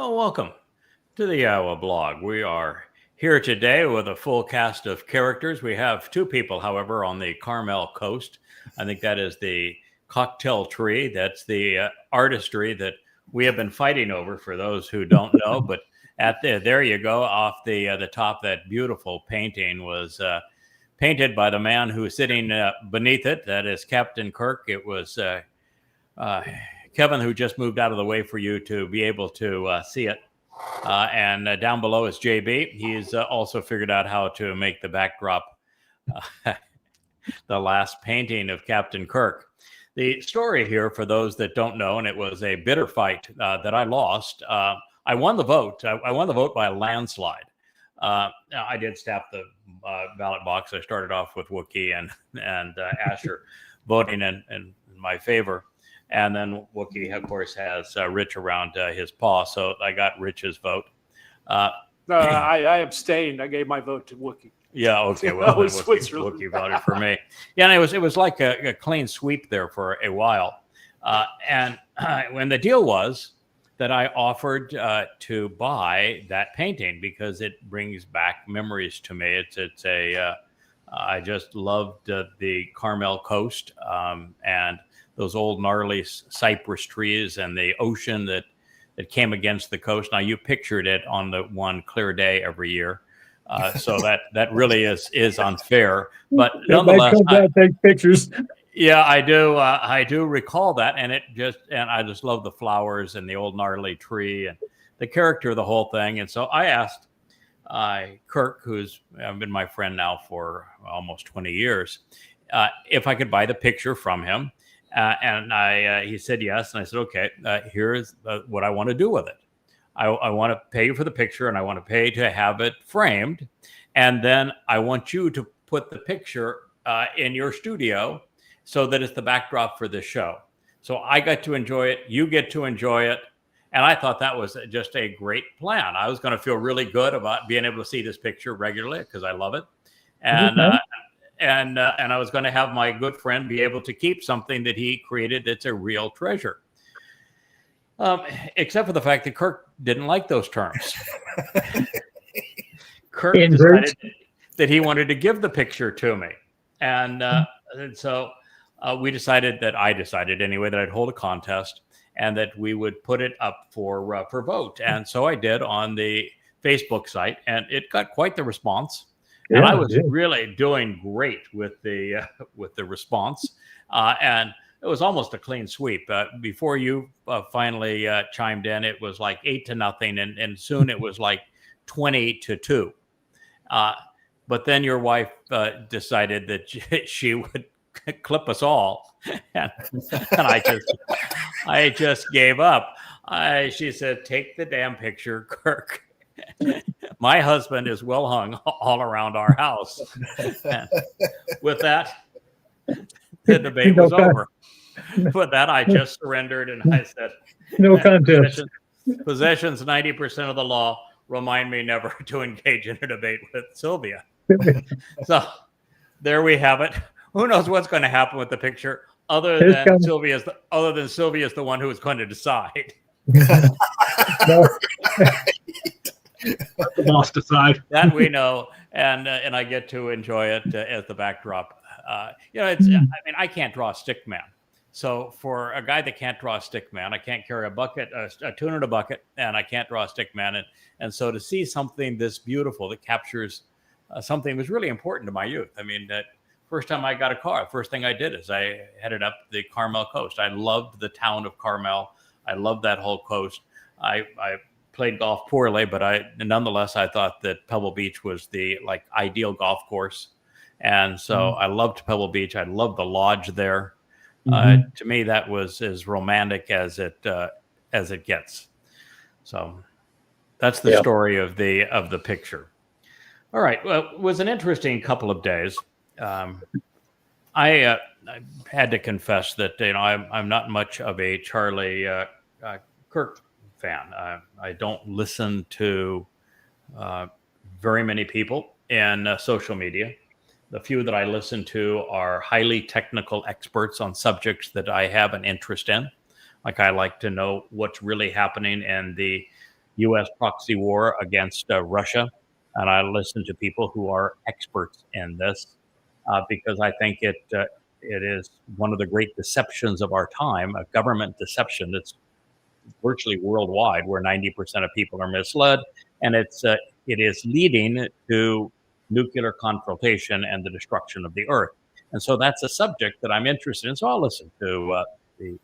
Oh, welcome to the YAHOWah blog. We are here today with a full cast of characters. We have two people, however, on the Carmel coast. I think that is the cocktail tree. That's the artistry that we have been fighting over, for those who don't know. But there you go, off the top, that beautiful painting was painted by the man who is sitting beneath it. That is Captain Kirk. It was Kevin, who just moved out of the way for you to be able to see it. And down below is JB. He's also figured out how to make the backdrop the last painting of Captain Kirk. The story here, for those that don't know, and it was a bitter fight that I lost. I won the vote. I won the vote by a landslide. I did staff the ballot box. I started off with Wookiee and Asher voting in my favor. And then Wookiee, of course, has Rich around his paw. So I got Rich's vote. I abstained. I gave my vote to Wookiee. Yeah, okay. Well, Wookiee voted for me. Yeah, and it was like a clean sweep there for a while. And when the deal was that I offered to buy that painting because it brings back memories to me. I just loved the Carmel coast and those old gnarly cypress trees and the ocean that came against the coast. Now, you pictured it on the one clear day every year. So that really is unfair. But nonetheless, take pictures. Yeah, I do. I do recall that. And I just love the flowers and the old gnarly tree and the character of the whole thing. And so I asked Kirk, who's been my friend now for almost 20 years, if I could buy the picture from him. And he said yes. And I said, okay, here's what I want to do with it. I want to pay you for the picture, and I want to pay to have it framed. And then I want you to put the picture in your studio so that it's the backdrop for this show. So I got to enjoy it. You get to enjoy it. And I thought that was just a great plan. I was going to feel really good about being able to see this picture regularly because I love it. And And I was going to have my good friend be able to keep something that he created that's a real treasure. Except for the fact that Kirk didn't like those terms. Kirk decided that he wanted to give the picture to me. And so I decided anyway, that I'd hold a contest and that we would put it up for vote. And so I did on the Facebook site, and it got quite the response. And I was really doing great with the response, and it was almost a clean sweep. Before you finally chimed in, it was like 8-0, and soon it was like 20-2. But then your wife decided that she would clip us all, and I just gave up. She said, "Take the damn picture, Kirk." My husband is well hung all around our house. And with that, the debate was over. With that, I just surrendered, and I said, "No contest. Possessions 90% of the law. Remind me never to engage in a debate with Sylvia." So there we have it. Who knows what's going to happen with the picture? Other than Sylvia's the one who is going to decide. The boss decide. That we know, and I get to enjoy it as the backdrop. I can't draw a stick man. So for a guy that can't draw a stick man, I can't carry a tune in a bucket, and I can't draw a stick man. And so to see something this beautiful that captures something that was really important to my youth. I mean, that first time I got a car, the first thing I did is I headed up the Carmel coast. I loved the town of Carmel. I loved that whole coast. I played golf poorly, but nonetheless I thought that Pebble Beach was the ideal golf course, and so I loved Pebble Beach. I loved the lodge there. To me, that was as romantic as it gets. So that's the story of the picture. All right, well, it was an interesting couple of days. I had to confess that I'm not much of a Charlie Kirk fan. I don't listen to very many people in social media. The few that I listen to are highly technical experts on subjects that I have an interest in. Like, I like to know what's really happening in the U.S. proxy war against Russia. And I listen to people who are experts in this because I think it is one of the great deceptions of our time, a government deception that's virtually worldwide, where 90% of people are misled, and it is leading to nuclear confrontation and the destruction of the earth. And so that's a subject that I'm interested in. So I'll listen to the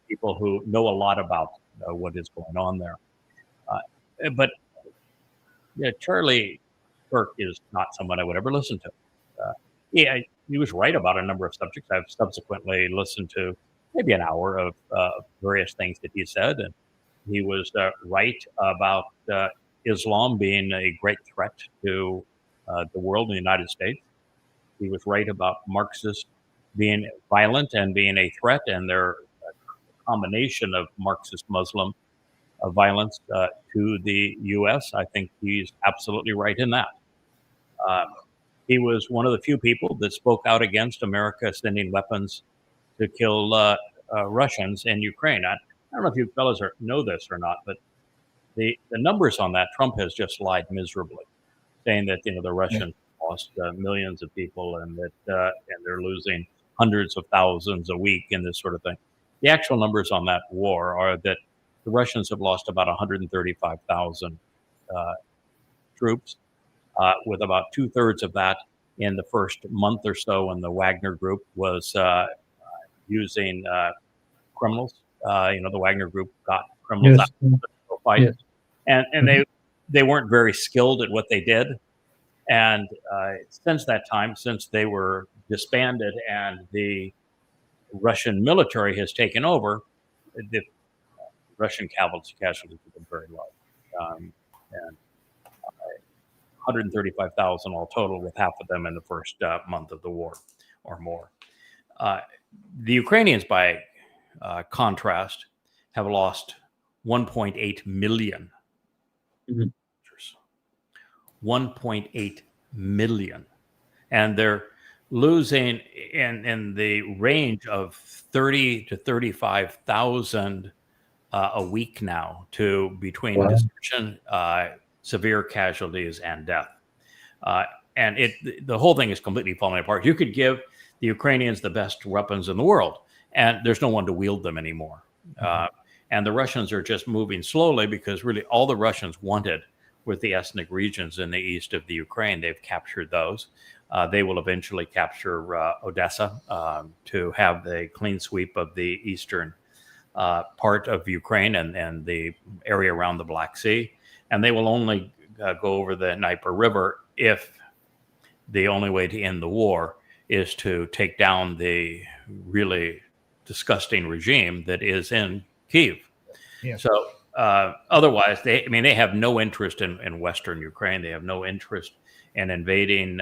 people who know a lot about what is going on there. But Charlie Kirk is not someone I would ever listen to. He was right about a number of subjects. I've subsequently listened to maybe an hour of various things that he said, and he was right about Islam being a great threat to the world in the United States. He was right about Marxists being violent and being a threat, and their combination of Marxist Muslim violence to the U.S. I think he's absolutely right in that. He was one of the few people that spoke out against America sending weapons to kill Russians in Ukraine. I don't know if you fellows know this or not, but the numbers on that, Trump has just lied miserably, saying that the Russians lost millions of people and that and they're losing hundreds of thousands a week and this sort of thing. The actual numbers on that war are that the Russians have lost about 135,000 troops, with about 2/3 of that in the first month or so when the Wagner Group was using criminals. The Wagner Group got criminals out to fight. Yes. And they weren't very skilled at what they did. And since that time, since they were disbanded and the Russian military has taken over, the Russian casualties have been very low. And 135,000 all total, with half of them in the first month of the war or more. The Ukrainians, by contrast, have lost 1.8 million. 1.8 million. And they're losing in the range of 30 to 35,000 a week now, to between desertion, severe casualties, and death. And the whole thing is completely falling apart. You could give the Ukrainians the best weapons in the world, and there's no one to wield them anymore. And the Russians are just moving slowly because really all the Russians wanted was the ethnic regions in the east of the Ukraine. They've captured those. They will eventually capture Odessa to have the clean sweep of the eastern part of Ukraine and the area around the Black Sea. And they will only go over the Dnieper River if the only way to end the war is to take down the really disgusting regime that is in Kyiv. Yeah. So otherwise, they have no interest in Western Ukraine. They have no interest in invading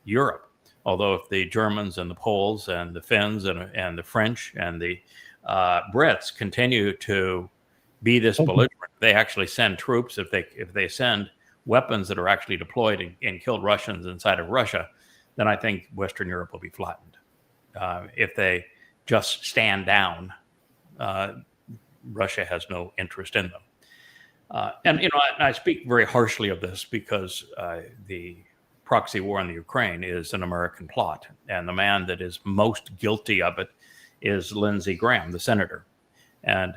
Europe. Although if the Germans and the Poles and the Finns and the French and the Brits continue to be this belligerent, they actually send troops. If they send weapons that are actually deployed and killed Russians inside of Russia, then I think Western Europe will be flattened. If they just stand down, Russia has no interest in them. And I speak very harshly of this because the proxy war in the Ukraine is an American plot, and the man that is most guilty of it is Lindsey Graham, the senator. And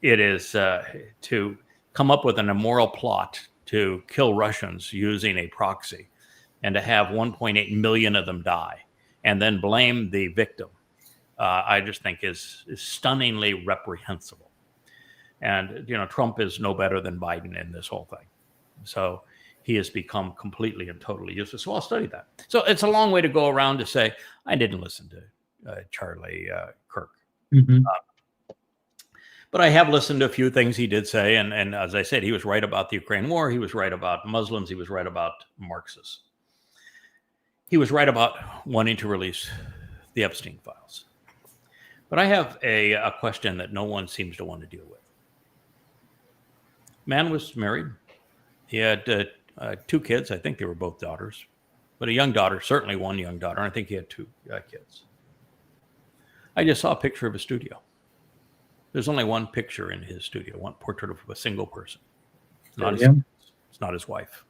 it is to come up with an immoral plot to kill Russians using a proxy and to have 1.8 million of them die and then blame the victim. I just think is stunningly reprehensible. And, Trump is no better than Biden in this whole thing. So he has become completely and totally useless. So I'll study that. So it's a long way to go around to say, I didn't listen to Charlie Kirk. Mm-hmm. But I have listened to a few things he did say. And as I said, he was right about the Ukraine war. He was right about Muslims. He was right about Marxists. He was right about wanting to release the Epstein files. But I have a question that no one seems to want to deal with. Man was married. He had 2 kids. I think they were both daughters. But a young daughter, certainly one young daughter. And I think he had 2 kids. I just saw a picture of a studio. There's only one picture in his studio, one portrait of a single person. Him? It's not his wife.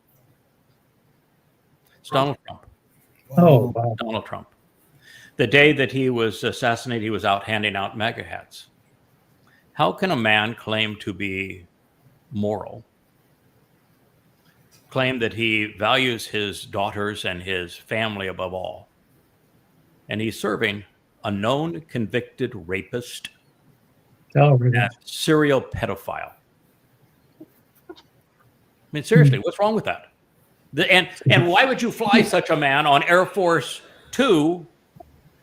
It's Donald Trump. Oh, wow. Donald Trump. The day that he was assassinated, he was out handing out MAGA hats. How can a man claim to be moral, claim that he values his daughters and his family above all, and he's serving a known convicted rapist Oh, really? and serial pedophile? I mean, seriously, what's wrong with that? And why would you fly such a man on Air Force Two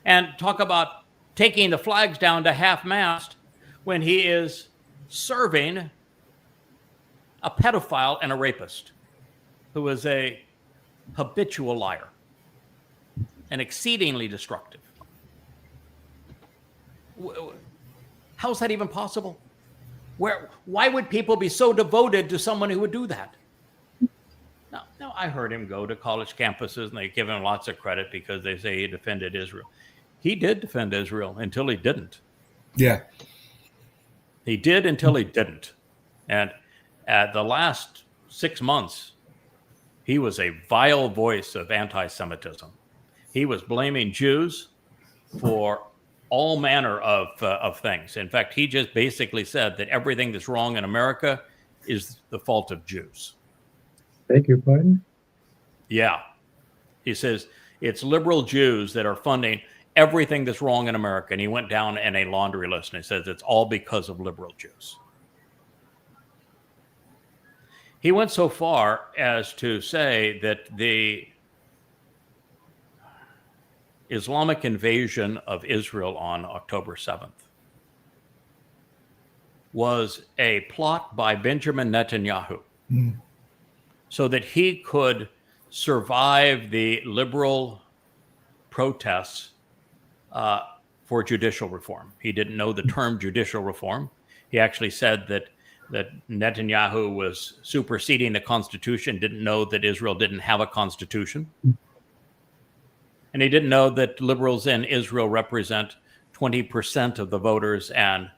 and talk about taking the flags down to half-mast when he is serving a pedophile and a rapist who is a habitual liar and exceedingly destructive? How is that even possible? Why would people be so devoted to someone who would do that? Now, I heard him go to college campuses and they give him lots of credit because they say he defended Israel. He did defend Israel until he didn't. Yeah. He did until he didn't. And at the last 6 months, he was a vile voice of anti-Semitism. He was blaming Jews for all manner of things. In fact, he just basically said that everything that's wrong in America is the fault of Jews. Beg your pardon? Yeah. He says it's liberal Jews that are funding everything that's wrong in America. And he went down in a laundry list and he says it's all because of liberal Jews. He went so far as to say that the Islamic invasion of Israel on October 7th was a plot by Benjamin Netanyahu so that he could survive the liberal protests for judicial reform. He didn't know the term judicial reform. He actually said that Netanyahu was superseding the Constitution, didn't know that Israel didn't have a constitution. And he didn't know that liberals in Israel represent 20% of the voters and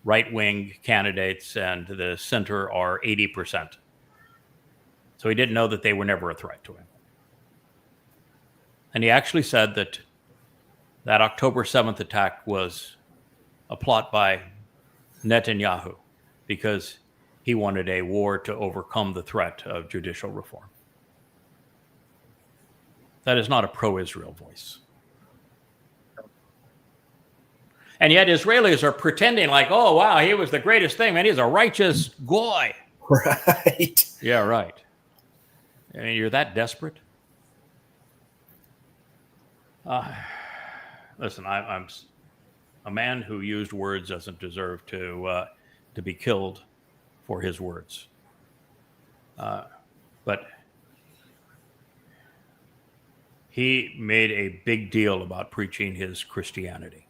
right-wing candidates and the center are 80%. So he didn't know that they were never a threat to him. And he actually said that October 7th attack was a plot by Netanyahu because he wanted a war to overcome the threat of judicial reform. That is not a pro-Israel voice. And yet Israelis are pretending like, oh, wow, he was the greatest thing, man. He's a righteous guy. Right. Yeah, right. I mean, you're that desperate? Listen, I'm a man who used words doesn't deserve to be killed for his words. But he made a big deal about preaching his Christianity.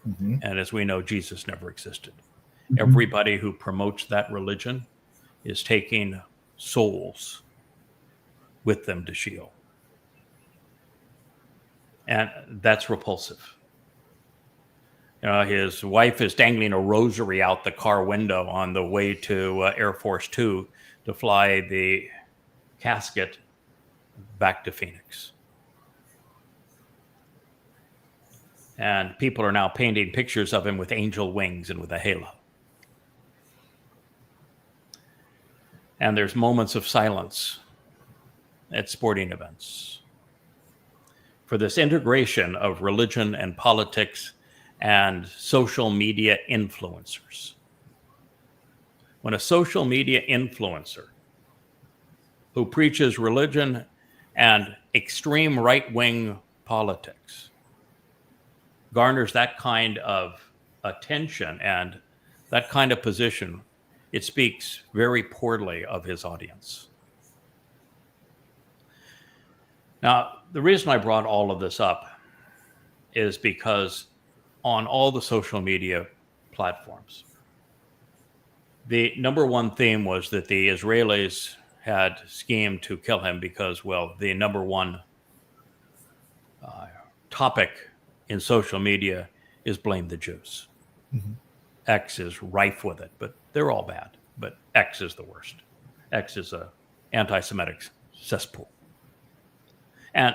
Mm-hmm. And as we know, Jesus never existed. Mm-hmm. Everybody who promotes that religion is taking souls with them to Sheol. And that's repulsive. His wife is dangling a rosary out the car window on the way to Air Force Two to fly the casket back to Phoenix. And people are now painting pictures of him with angel wings and with a halo. And there's moments of silence at sporting events for this integration of religion and politics and social media influencers. When a social media influencer who preaches religion and extreme right-wing politics garners that kind of attention and that kind of position, it speaks very poorly of his audience. Now, the reason I brought all of this up is because on all the social media platforms, the number one theme was that the Israelis had schemed to kill him because, well, the number one topic in social media is blame the Jews. Mm-hmm. X is rife with it, but they're all bad. But X is the worst. X is a anti-Semitic cesspool. And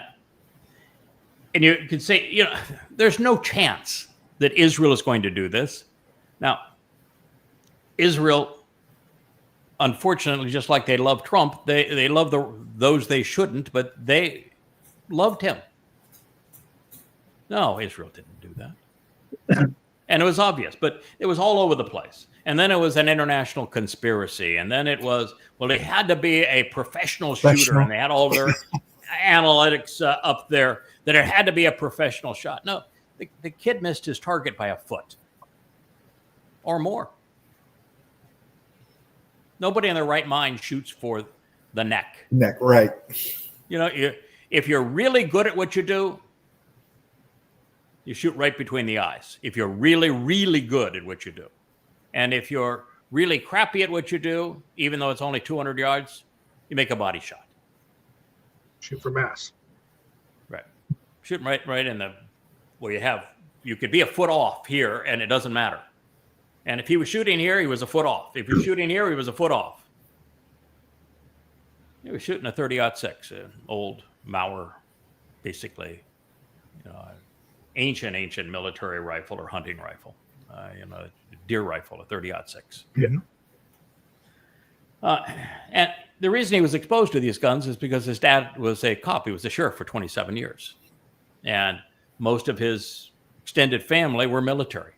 you can say, there's no chance that Israel is going to do this. Now, Israel, unfortunately, just like they love Trump, they love those they shouldn't, but they loved him. No, Israel didn't do that. And it was obvious, but it was all over the place. And then it was an international conspiracy. And then it was, well, it had to be a professional shooter. And they had all their analytics up there that it had to be a professional shot. No, the kid missed his target by a foot or more. Nobody in their right mind shoots for the neck. Neck, right. If you're really good at what you do, you shoot right between the eyes. If you're really, really good at what you do. And if you're really crappy at what you do, even though it's only 200 yards, you make a body shot. Shoot for mass. Right. Shoot right in the, you could be a foot off here and it doesn't matter. And if he was shooting here, he was a foot off. If he was shooting here, he was a foot off. He was shooting a 30-06, an old Mauer, basically, ancient military rifle or hunting rifle, deer rifle, a 30-06. Yeah. And the reason he was exposed to these guns is because his dad was a cop. He was a sheriff for 27 years. And most of his extended family were military.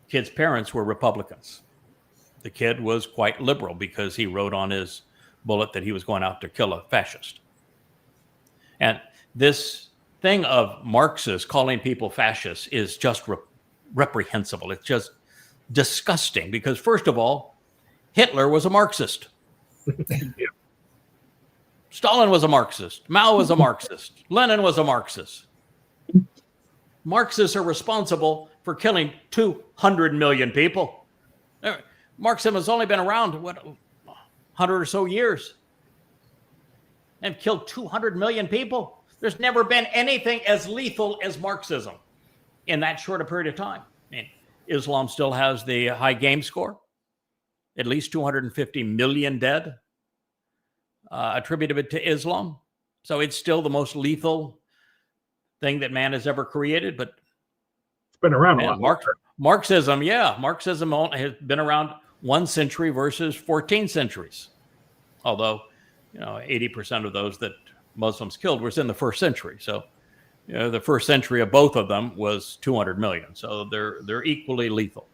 Kid's parents were Republicans. The kid was quite liberal because he wrote on his bullet that he was going out to kill a fascist. And this thing of Marxists calling people fascists is just reprehensible. It's just disgusting because, first of all, Hitler was a Marxist. Yeah. Stalin was a Marxist. Mao was a Marxist. Lenin was a Marxist. Marxists are responsible for killing 200 million people. Marxism has only been around, 100 or so years and killed 200 million people. There's never been anything as lethal as Marxism in that short a period of time. I mean, Islam still has the high game score, at least 250 million dead attributed to Islam. So it's still the most lethal thing that man has ever created, but It's been around a lot. Marxism has been around 1 century versus 14 centuries. Although, 80% of those that Muslims killed was in the first century. So, the first century of both of them was 200 million. So they're equally lethal.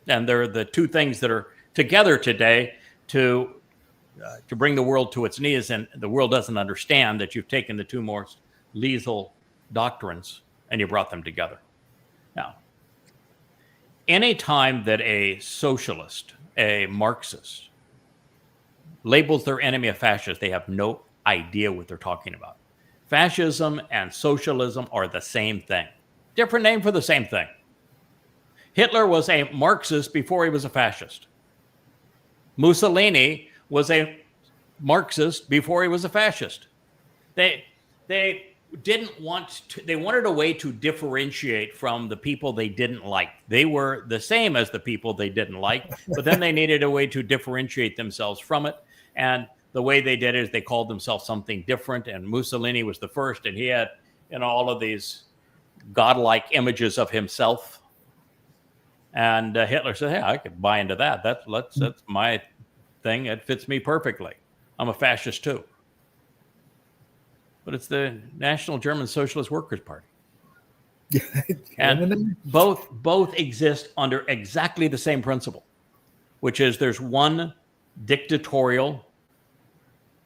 And they're the two things that are together today to bring the world to its knees. And the world doesn't understand that you've taken the two most lethal doctrines and you brought them together. Now, any time that a socialist, a Marxist, labels their enemy a fascist, they have no idea what they're talking about. Fascism and socialism are the same thing. Different name for the same thing. Hitler was a Marxist before he was a fascist. Mussolini was a Marxist before he was a fascist. They didn't want to, they wanted a way to differentiate from the people they didn't like. They were the same as the people they didn't like, but then they needed a way to differentiate themselves from it. And the way they did it is they called themselves something different. And Mussolini was the first, and he had, all of these godlike images of himself. And Hitler said, "Hey, I could buy into that. That's my thing. It fits me perfectly. I'm a fascist too." But it's the National German Socialist Workers' Party. And both exist under exactly the same principle, which is there's one dictatorial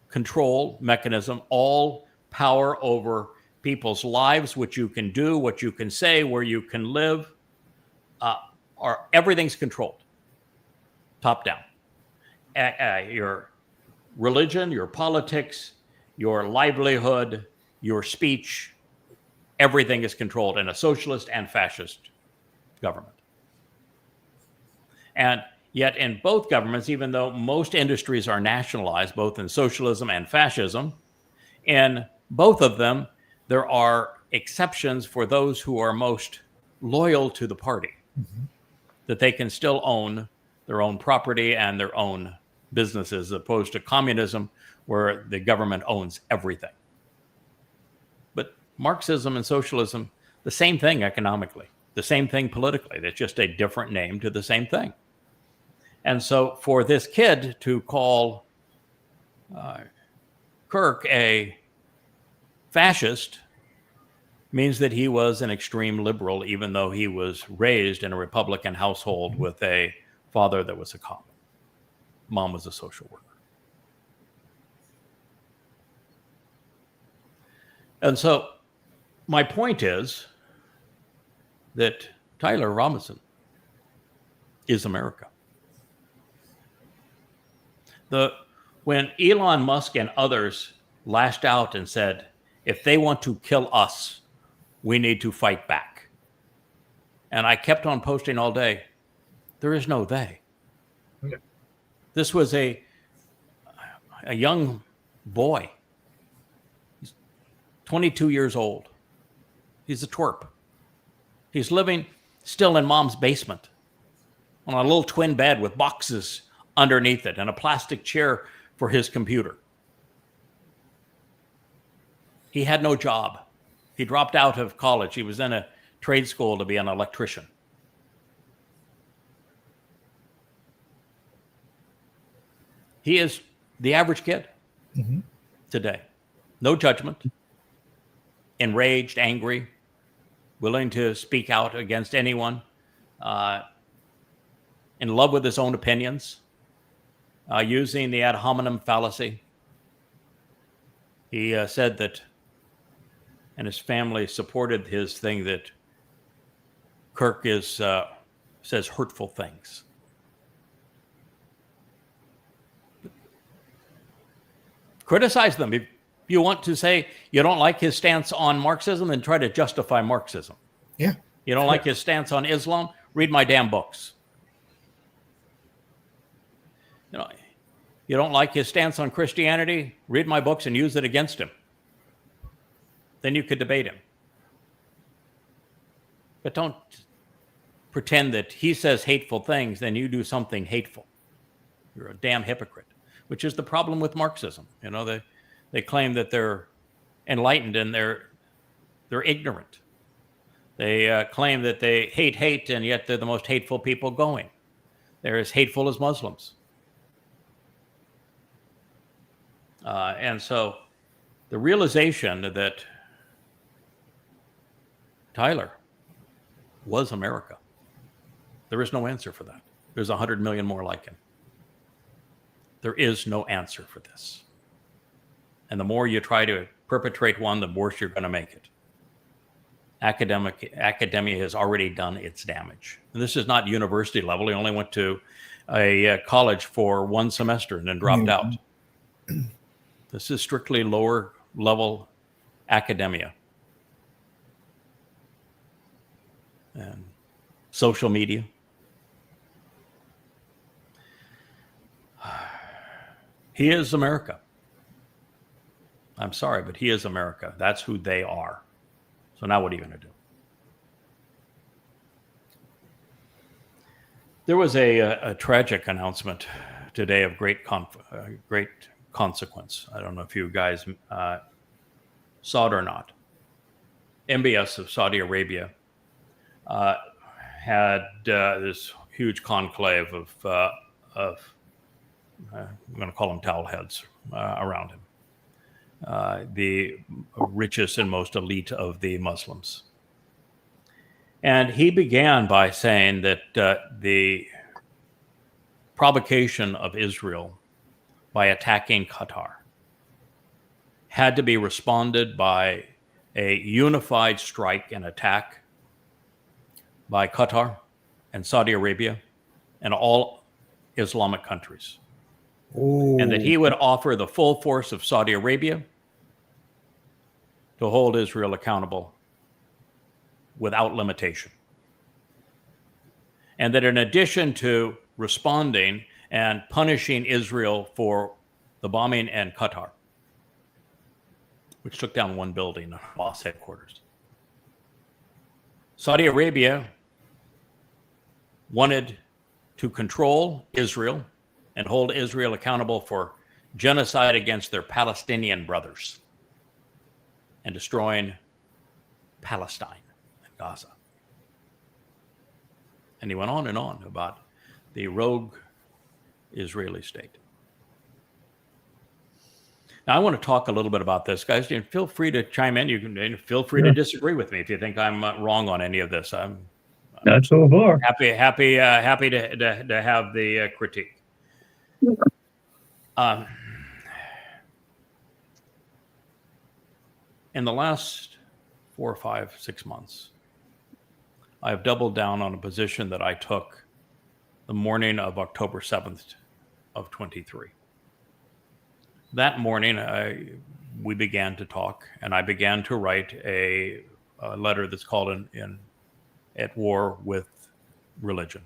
control mechanism, all power over people's lives, what you can do, what you can say, where you can live, everything's controlled, top down. Your religion, your politics, your livelihood, your speech, everything is controlled in a socialist and fascist government. And yet in both governments, even though most industries are nationalized, both in socialism and fascism, in both of them, there are exceptions for those who are most loyal to the party. Mm-hmm. that they can still own their own property and their own businesses, as opposed to communism, where the government owns everything. But Marxism and socialism, the same thing economically, the same thing politically. It's just a different name to the same thing. And so for this kid to call Kirk a fascist means that he was an extreme liberal, even though he was raised in a Republican household with a father that was a cop. Mom was a social worker. And so my point is that Tyler Robinson is America. When Elon Musk and others lashed out and said, if they want to kill us, we need to fight back. And I kept on posting all day, there is no they. Yeah. This was a young boy. He's 22 years old. He's a twerp. He's living still in mom's basement on a little twin bed with boxes underneath it and a plastic chair for his computer. He had no job. He dropped out of college. He was in a trade school to be an electrician. He is the average kid today. No judgment. Enraged, angry, willing to speak out against anyone, in love with his own opinions, using the ad hominem fallacy. He said that, and his family supported his thing, that Kirk says hurtful things. Criticize them. If you want to say you don't like his stance on Marxism, then try to justify Marxism. Yeah. You don't like his stance on Islam? Read my damn books. You don't like his stance on Christianity? Read my books and use it against him. Then you could debate him. But don't pretend that he says hateful things, then you do something hateful. You're a damn hypocrite, which is the problem with Marxism. They claim that they're enlightened and they're ignorant. They claim that they hate, and yet they're the most hateful people going. They're as hateful as Muslims. And so the realization that Tyler was America, there is no answer for that. There's 100 million more like him. There is no answer for this. And the more you try to perpetrate one, the worse you're going to make it. Academia has already done its damage. And this is not university level. He only went to a college for one semester and then dropped out. This is strictly lower level academia. And social media. He is America. I'm sorry, but he is America. That's who they are. So now what are you going to do? There was a tragic announcement today of great consequence. I don't know if you guys saw it or not. MBS of Saudi Arabia had this huge conclave of I'm going to call them towel heads around him. The richest and most elite of the Muslims. And he began by saying that the provocation of Israel by attacking Qatar had to be responded by a unified strike and attack by Qatar and Saudi Arabia and all Islamic countries. Ooh. And that he would offer the full force of Saudi Arabia to hold Israel accountable without limitation. And that in addition to responding and punishing Israel for the bombing in Qatar, which took down one building, Hamas headquarters, Saudi Arabia wanted to control Israel and hold Israel accountable for genocide against their Palestinian brothers and destroying Palestine and Gaza. And he went on and on about the rogue Israeli state. Now, I want to talk a little bit about this, guys. Feel free to chime in. You can feel free to disagree with me if you think I'm wrong on any of this. I'm Not so far. happy to have the critique. In the last 4, 5, 6 months, I have doubled down on a position that I took the morning of October 7th of 23. That morning, we began to talk, and I began to write a letter that's called At War with Religion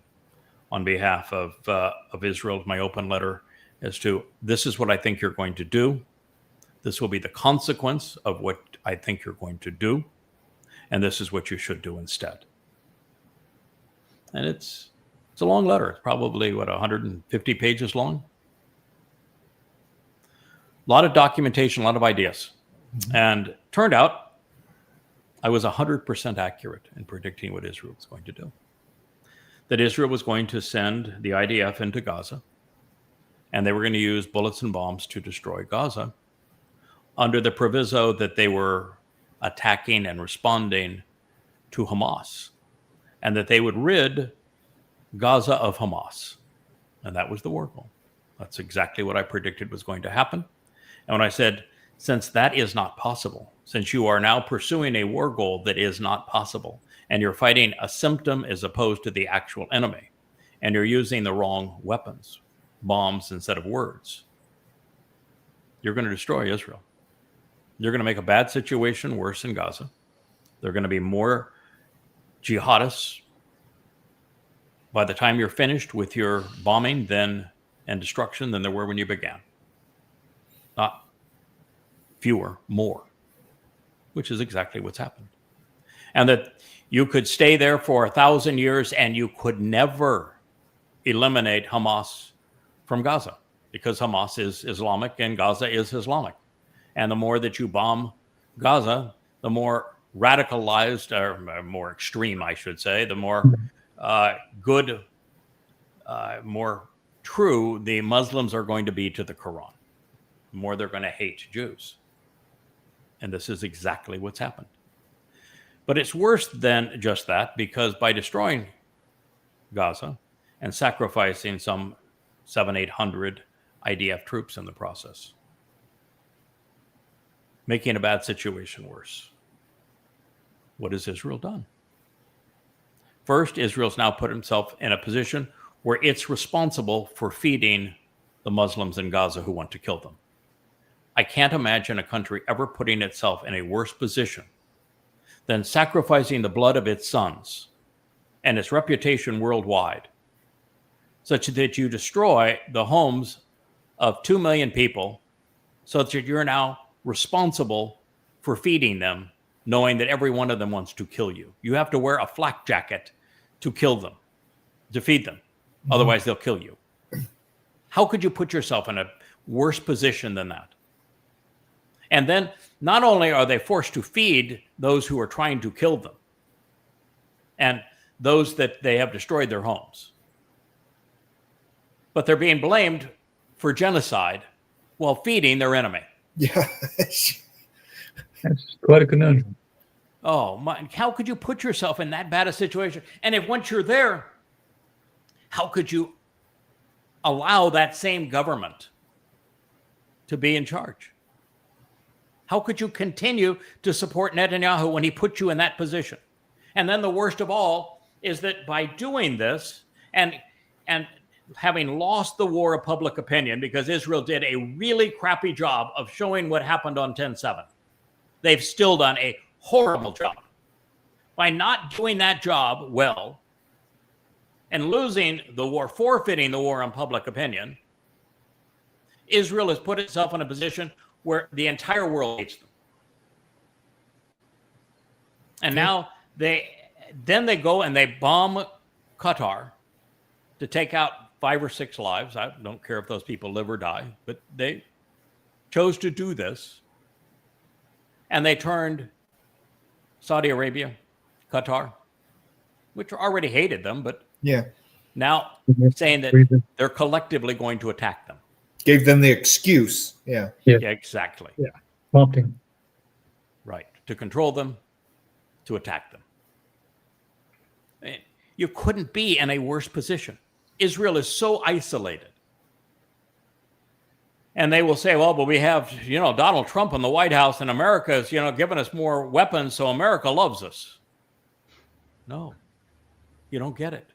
on behalf of Israel. My open letter as to, this is what I think you're going to do. This will be the consequence of what I think you're going to do. And this is what you should do instead. And it's a long letter. It's probably, 150 pages long? A lot of documentation, a lot of ideas. Mm-hmm. And turned out I was 100% accurate in predicting what Israel was going to do. That Israel was going to send the IDF into Gaza, and they were going to use bullets and bombs to destroy Gaza under the proviso that they were attacking and responding to Hamas, and that they would rid Gaza of Hamas. And that was the war goal. That's exactly what I predicted was going to happen. And when I said, since that is not possible, since you are now pursuing a war goal that is not possible, and you're fighting a symptom as opposed to the actual enemy, and you're using the wrong weapons, bombs instead of words, you're going to destroy Israel. You're going to make a bad situation worse in Gaza. There are going to be more jihadists by the time you're finished with your bombing and destruction than there were when you began. Not fewer, more, which is exactly what's happened. And that you could stay there for 1,000 years and you could never eliminate Hamas from Gaza, because Hamas is Islamic and Gaza is Islamic. And the more that you bomb Gaza, the more radicalized, or more extreme, I should say, the more good, more true the Muslims are going to be to the Quran. The more they're going to hate Jews. And this is exactly what's happened. But it's worse than just that, because by destroying Gaza and sacrificing some 700-800 IDF troops in the process, making a bad situation worse, what has Israel done? First, Israel's now put himself in a position where it's responsible for feeding the Muslims in Gaza who want to kill them. I can't imagine a country ever putting itself in a worse position than sacrificing the blood of its sons and its reputation worldwide, such that you destroy the homes of 2 million people, so that you're now responsible for feeding them, knowing that every one of them wants to kill you. You have to wear a flak jacket to kill them, to feed them. Mm-hmm. Otherwise, they'll kill you. How could you put yourself in a worse position than that? And then not only are they forced to feed those who are trying to kill them and those that they have destroyed their homes, but they're being blamed for genocide while feeding their enemy. Yeah. That's quite a conundrum. Oh, my, how could you put yourself in that bad a situation? And if once you're there, how could you allow that same government to be in charge? How could you continue to support Netanyahu when he put you in that position? And then the worst of all is that by doing this and having lost the war of public opinion, because Israel did a really crappy job of showing what happened on 10/7, they've still done a horrible job. By not doing that job well and losing the war, forfeiting the war on public opinion, Israel has put itself in a position where the entire world hates them. And now they go and they bomb Qatar to take out 5 or 6 lives. I don't care if those people live or die, but they chose to do this. And they turned Saudi Arabia, Qatar, which already hated them, but Yeah. now saying that they're collectively going to attack them. Gave them the excuse. Yeah. Yeah, exactly. Yeah. Prompting. Right. To control them, to attack them. You couldn't be in a worse position. Israel is so isolated. And they will say, well, but we have, Donald Trump in the White House, and America is, giving us more weapons, so America loves us. No, you don't get it.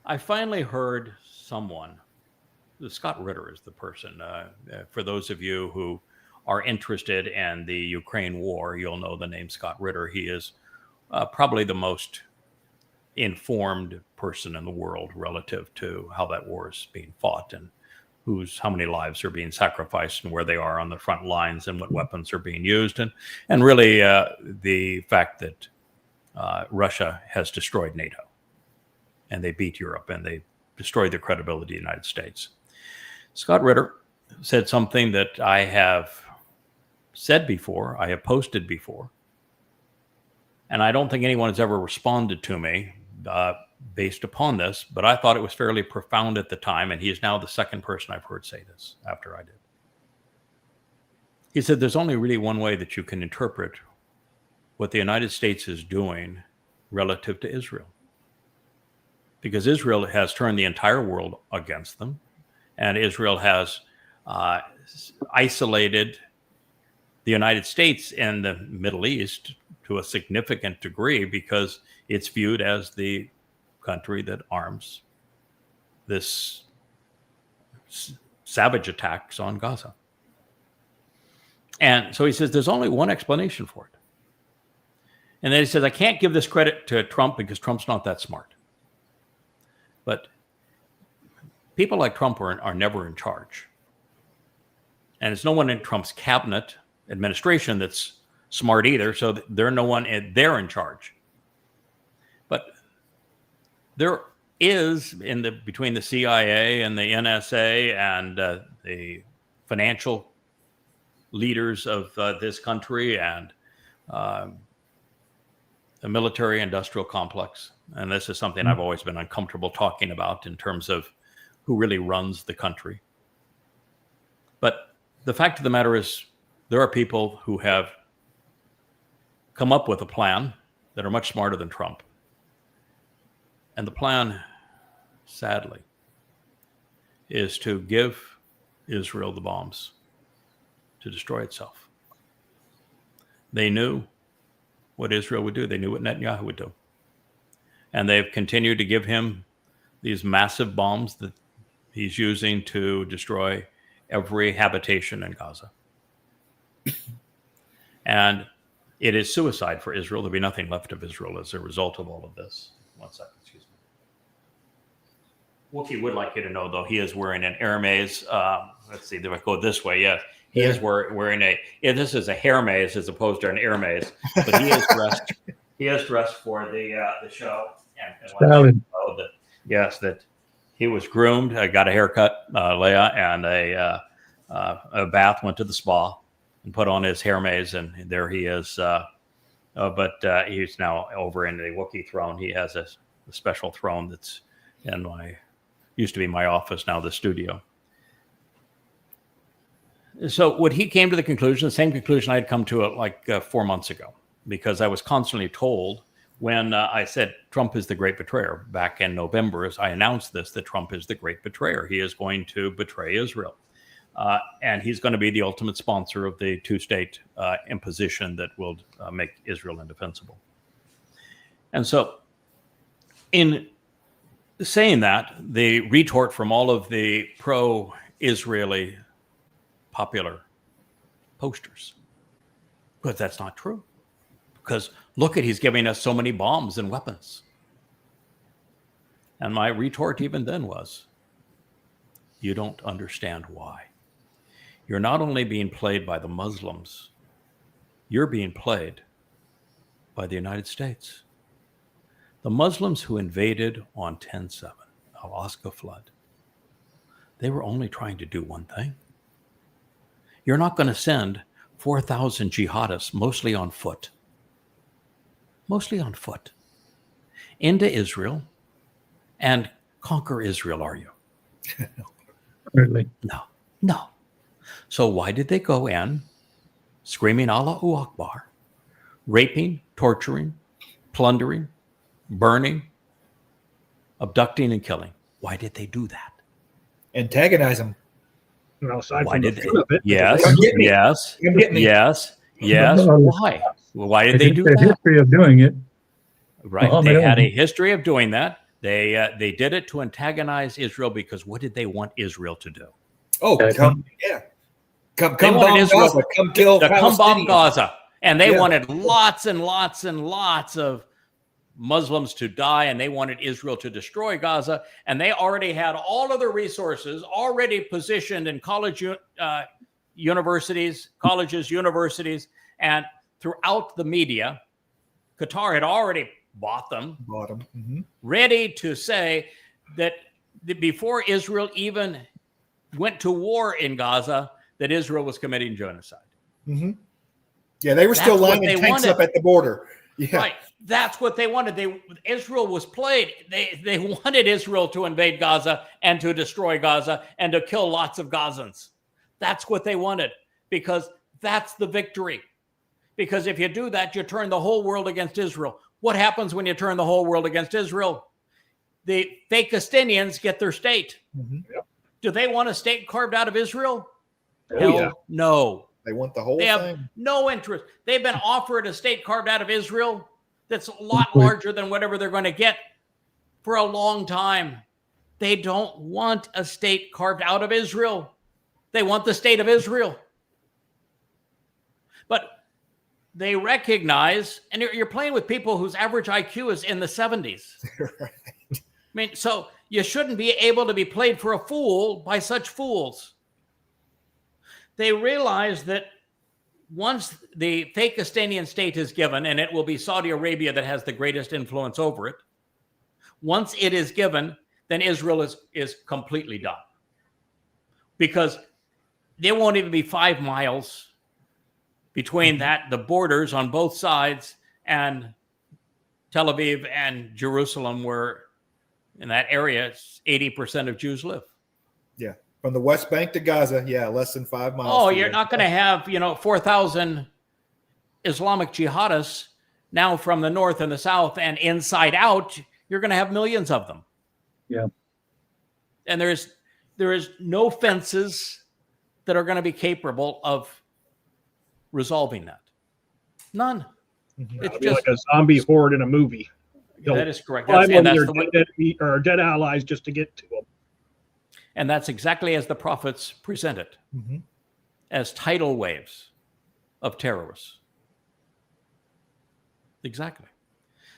I finally heard someone, Scott Ritter is the person, for those of you who are interested in the Ukraine war, you'll know the name Scott Ritter. He is probably the most informed person in the world relative to how that war is being fought and how many lives are being sacrificed and where they are on the front lines and what weapons are being used. And really the fact that Russia has destroyed NATO and they beat Europe and they destroyed the credibility of the United States. Scott Ritter said something that I have said before, I have posted before, and I don't think anyone has ever responded to me based upon this, but I thought it was fairly profound at the time, and he is now the second person I've heard say this after I did. He said there's only really one way that you can interpret what the United States is doing relative to Israel, because Israel has turned the entire world against them, and Israel has isolated the United States in the Middle East to a significant degree because it's viewed as the country that arms this savage attacks on Gaza. And so he says there's only one explanation for it. And then he says, I can't give this credit to Trump because Trump's not that smart. But people like Trump are never in charge. And it's no one in Trump's cabinet administration that's smart either, so they're they're in charge. But there is between the CIA and the NSA and the financial leaders of this country and the military industrial complex, and this is something I've always been uncomfortable talking about in terms of who really runs the country. But the fact of the matter is there are people who have come up with a plan that are much smarter than Trump. And the plan, sadly, is to give Israel the bombs to destroy itself. They knew what Israel would do. They knew what Netanyahu would do. And they've continued to give him these massive bombs that he's using to destroy every habitation in Gaza. And it is suicide for Israel. There'll be nothing left of Israel as a result of all of this. 1 second, excuse me. Wookie would like you to know, though, he is wearing an Hermes. Let's see, if I go this way, yes. He is wearing this is a Hermes as opposed to an Hermes, but he is dressed. He is dressed for the show. And that he was groomed, got a haircut, Leah, and a bath, went to the spa, and put on his Hermes, and there he is. But he's now over in the Wookiee throne. He has a special throne that's in used to be my office, now the studio. So what he came to the conclusion, the same conclusion I had come to 4 months ago, because I was constantly told when I said Trump is the great betrayer back in November, as I announced this, that Trump is the great betrayer. He is going to betray Israel. And he's going to be the ultimate sponsor of the two-state imposition that will make Israel indefensible. And so in saying that, the retort from all of the pro-Israeli popular posters, but that's not true. Because look he's giving us so many bombs and weapons. And my retort even then was, you don't understand why. You're not only being played by the Muslims, you're being played by the United States. The Muslims who invaded on 10/7 Alaska flood. They were only trying to do one thing. You're not going to send 4,000 jihadists, mostly on foot, into Israel and conquer Israel, are you? Really. No. So why did they go in screaming Allahu Akbar, raping, torturing, plundering, burning, abducting, and killing? Why did they do that? Antagonize them. Well, aside Why from the did fun of it, Yes, Come get me. yes, Come get me. yes. Well, Why? Well, why did they do a that? history of doing it. Right. Muhammad They had a Ali. history of doing that. They did it to antagonize Israel because what did they want Israel to do? Oh, Yeah, come, yeah. Come They wanted bomb Israel Gaza. Come kill to come bomb Palestinians. Gaza. And they Yeah. wanted lots and lots and lots of Muslims to die, and they wanted Israel to destroy Gaza. And they already had all of the resources already positioned in universities, and throughout the media. Qatar had already bought them, Bottom. Mm-hmm. ready to say that before Israel even went to war in Gaza, that Israel was committing genocide. Mm-hmm. Yeah, they were still That's what lining they tanks wanted. up at the border. Yeah. Right. That's what they wanted. Israel was played. They wanted Israel to invade Gaza and to destroy Gaza and to kill lots of Gazans. That's what they wanted, because that's the victory. Because if you do that, you turn the whole world against Israel. What happens when you turn the whole world against Israel? The fake Palestinians get their state. Mm-hmm. Do they want a state carved out of Israel? Oh, Hell yeah. no. They want the whole They have thing. no interest. They've been offered a state carved out of Israel that's a lot larger than whatever they're going to get for a long time. They don't want a state carved out of Israel. They want the state of Israel. But they recognize, and you're playing with people whose average IQ is in the 70s. Right. I mean, so you shouldn't be able to be played for a fool by such fools. They realize that once the fake Palestinian state is given, and it will be Saudi Arabia that has the greatest influence over it, once it is given, then Israel is completely done. Because there won't even be 5 miles between the borders on both sides, and Tel Aviv and Jerusalem, where in that area 80% of Jews live. Yeah. From the West Bank to Gaza, yeah, less than 5 miles. Oh, to you're the- not going to have, 4,000 Islamic jihadists now from the north and the south and inside out. You're going to have millions of them. Yeah. And there is no fences that are going to be capable of resolving that. None. Mhm. It's It'll be just like a zombie horde in a movie. that is correct. Climb That's, and over that's their the way, dead allies just to get to them. and that's exactly as the prophets present it, Mhm. as tidal waves of terrorists. Exactly.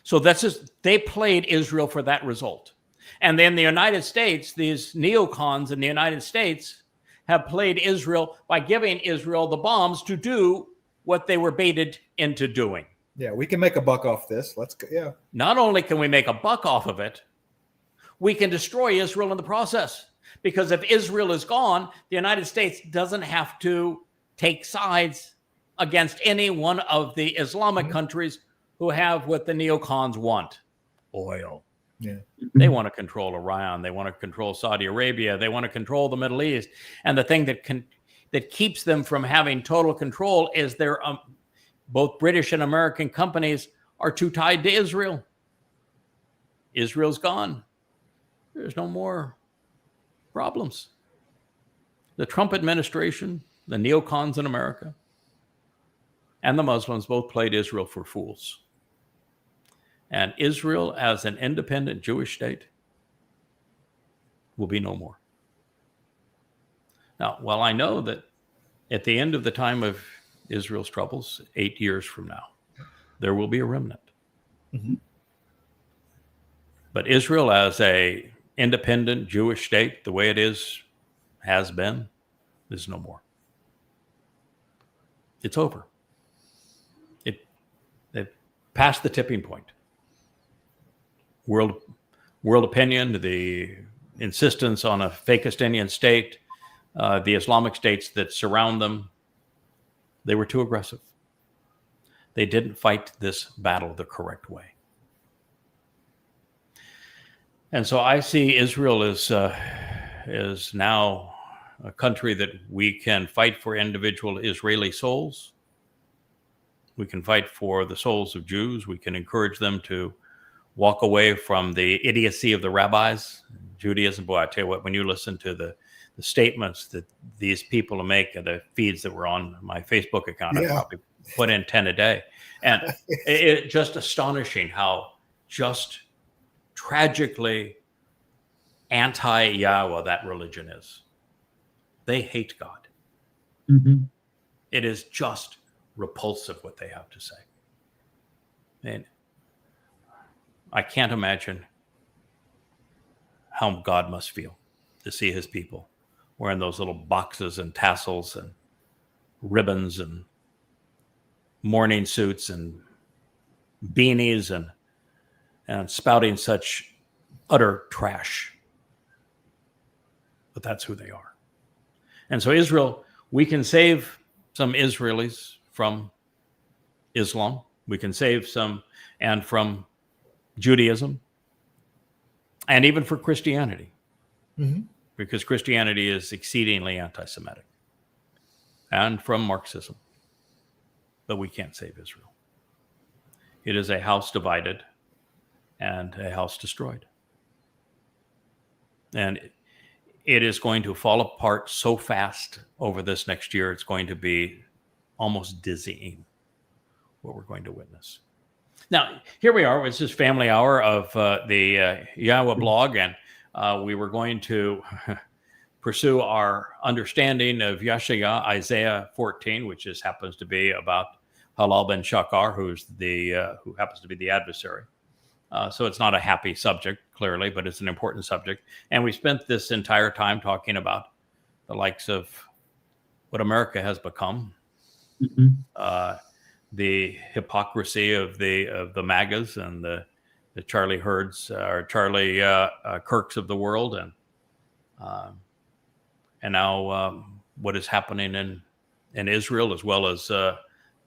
So they played Israel for that result. And then the United States, these neocons in the United States have played Israel by giving Israel the bombs to do what they were baited into doing. Yeah, we can make a buck off this. Let's go. Yeah. Not only can we make a buck off of it, we can destroy Israel in the process. Because if Israel is gone, the United States doesn't have to take sides against any one of the Islamic countries who have what the neocons want: oil. Yeah. They want to control Iran. They want to control Saudi Arabia. They want to control the Middle East. And the thing that keeps them from having total control is their both British and American companies are too tied to Israel. Israel's gone. There's no more problems. The Trump administration, the neocons in America, and the Muslims both played Israel for fools. And Israel, as an independent Jewish state, will be no more. Now, while I know that at the end of the time of Israel's troubles, 8 years from now, there will be a remnant. Mhm. But Israel, as a independent Jewish state, the way it has been, is no more. It's over. They've passed the tipping point. World opinion, the insistence on a Fakistinian state, the Islamic states that surround them, they were too aggressive. They didn't fight this battle the correct way. And so I see Israel is now a country that we can fight for individual Israeli souls. We can fight for the souls of Jews. We can encourage them to walk away from the idiocy of the rabbis. Judaism, boy, I tell you what, when you listen to the statements that these people make, the feeds that were on my Facebook account, I probably put in 10 a day. And it's just astonishing how just tragically anti-Yahweh that religion is. They hate God. Mm-hmm. It is just repulsive what they have to say. And I can't imagine how God must feel to see his people wearing those little boxes and tassels and ribbons and morning suits and beanies and spouting such utter trash. But that's who they are. And so Israel, we can save some Israelis from Islam. We can save some and from Judaism and even for Christianity. Mhm. Because Christianity is exceedingly anti-Semitic and from Marxism. But we can't save Israel. It is a house divided and a house destroyed. And it is going to fall apart so fast over this next year. It's going to be almost dizzying what we're going to witness. Now, here we are. It's this family hour of the YAHOWah blog, and we were going to pursue our understanding of Yeshaya, Isaiah 14, which happens to be about Halal ben Shakar, who happens to be the adversary. So it's not a happy subject, clearly, but it's an important subject. And we spent this entire time talking about the likes of what America has become, the hypocrisy of the MAGAs and the Charlie Herds or Charlie Kirks of the world, and now what is happening in Israel, as well as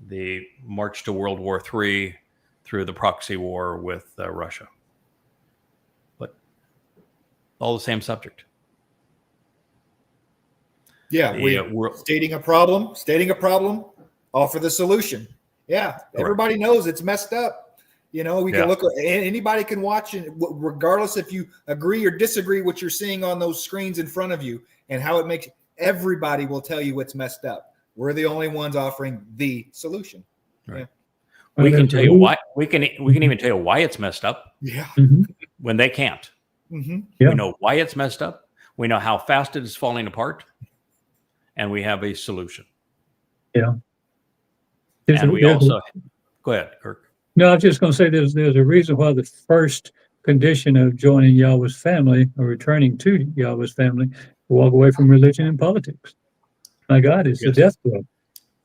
the march to World War III through the proxy war with Russia. But all the same subject. Yeah, we're stating a problem, offer the solution. Yeah, correct. Everybody knows it's messed up. You know, we can look, anybody can watch it, regardless if you agree or disagree what you're seeing on those screens in front of you and how it makes, everybody will tell you what's messed up. We're the only ones offering the solution. Right. Yeah. We can tell you why. We can even tell you why it's messed up. Yeah. When they can't. Yeah. We know why it's messed up. We know how fast it is falling apart, and we have a solution. Yeah. And we also go ahead, Kirk. No, I was just going to say there's a reason why the first condition of joining Yahweh's family or returning to Yahweh's family to walk away from religion and politics. My God, it's the death blow.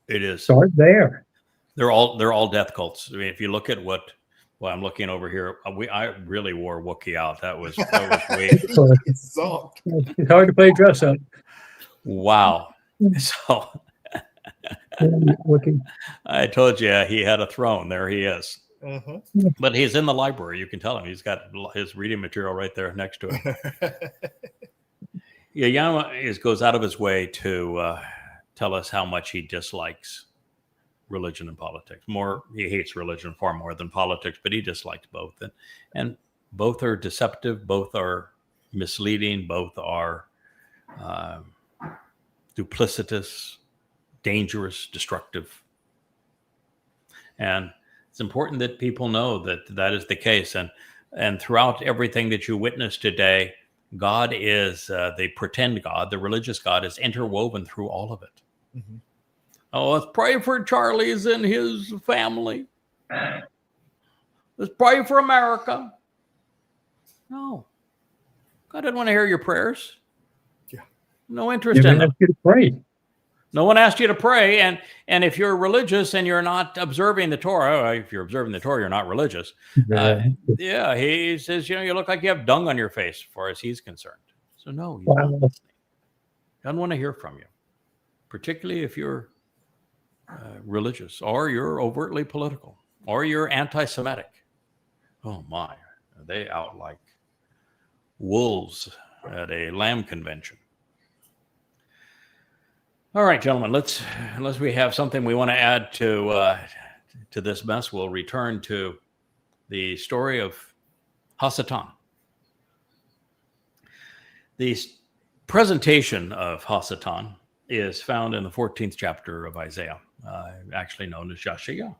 It is. Start there. They're all death cults. I mean, if you look at I'm looking over here. I really wore Wookiee out. That was way. It's hard to play dress up. Wow. So I told you he had a throne. There he is. But he's in the library. You can tell him. He's got his reading material right there next to him. Yahweh goes out of his way to tell us how much he dislikes religion and politics. He hates religion far more than politics, but he dislikes both. And both are deceptive. Both are misleading. Both are duplicitous, dangerous, destructive. And it's important that people know that is the case. And throughout everything that you witness today, God is the pretend God, the religious God, is interwoven through all of it. Mm-hmm. Oh, let's pray for Charlie's and his family. Let's pray for America. No, God didn't want to hear your prayers. Yeah, no interest in them. You to pray. No one asked you to pray, and if you're religious and you're not observing the Torah, if you're observing the Torah, you're not religious. He says, you look like you have dung on your face, as far as he's concerned. So no, he's Wow. not listening. Doesn't want to hear from you, particularly if you're religious or you're overtly political or you're anti-Semitic. Oh my, are they out like wolves at a lamb convention? All right, gentlemen, unless we have something we want to add to this mess, we'll return to the story of Hasatan. The presentation of Hasatan is found in the 14th chapter of Isaiah, actually known as Yahowah.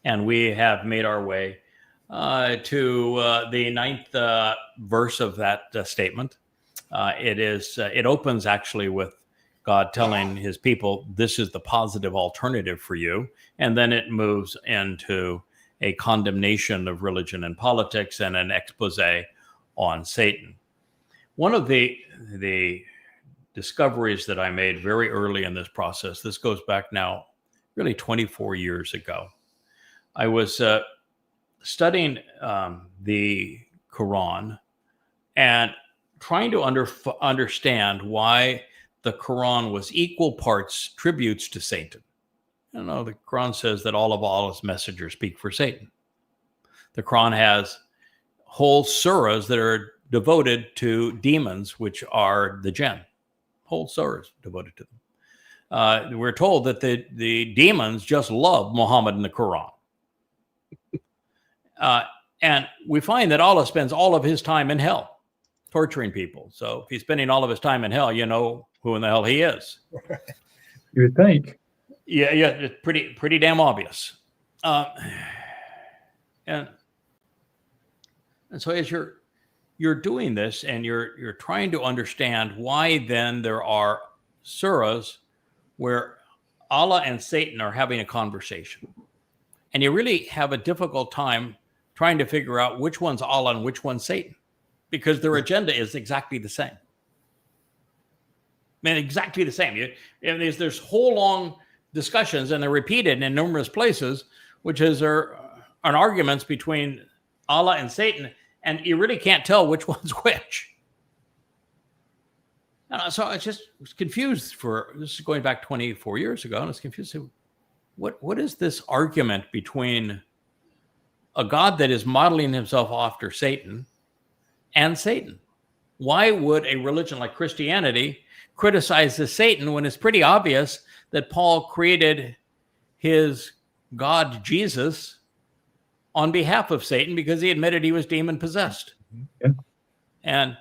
And we have made our way to the 9th verse of that statement. It opens actually with God telling his people, this is the positive alternative for you. And then it moves into a condemnation of religion and politics and an expose on Satan. One of the discoveries that I made very early in this process, this goes back now really 24 years ago. I was studying the Quran and trying to understand why the Quran was equal parts tributes to Satan. You know, the Quran says that all of Allah's messengers speak for Satan. The Quran has whole surahs that are devoted to demons, which are the jinn. Whole surahs devoted to them. We're told that the demons just love Muhammad and the Quran. And we find that Allah spends all of his time in hell, torturing people. So if he's spending all of his time in hell, you know who in the hell he is. You would think. Yeah, it's pretty damn obvious. And so as you're doing this and you're trying to understand why then there are surahs where Allah and Satan are having a conversation, and you really have a difficult time trying to figure out which one's Allah and which one's Satan, because their agenda is exactly the same. Man, exactly the same. There's whole long discussions, and they're repeated in numerous places, which are arguments between Allah and Satan, and you really can't tell which one's which. So I just was confused this is going back 24 years ago, and I was confused. What is this argument between a God that is modeling himself after Satan and Satan? Why would a religion like Christianity criticize the Satan when it's pretty obvious that Paul created his God Jesus on behalf of Satan because he admitted he was demon possessed? Yeah. And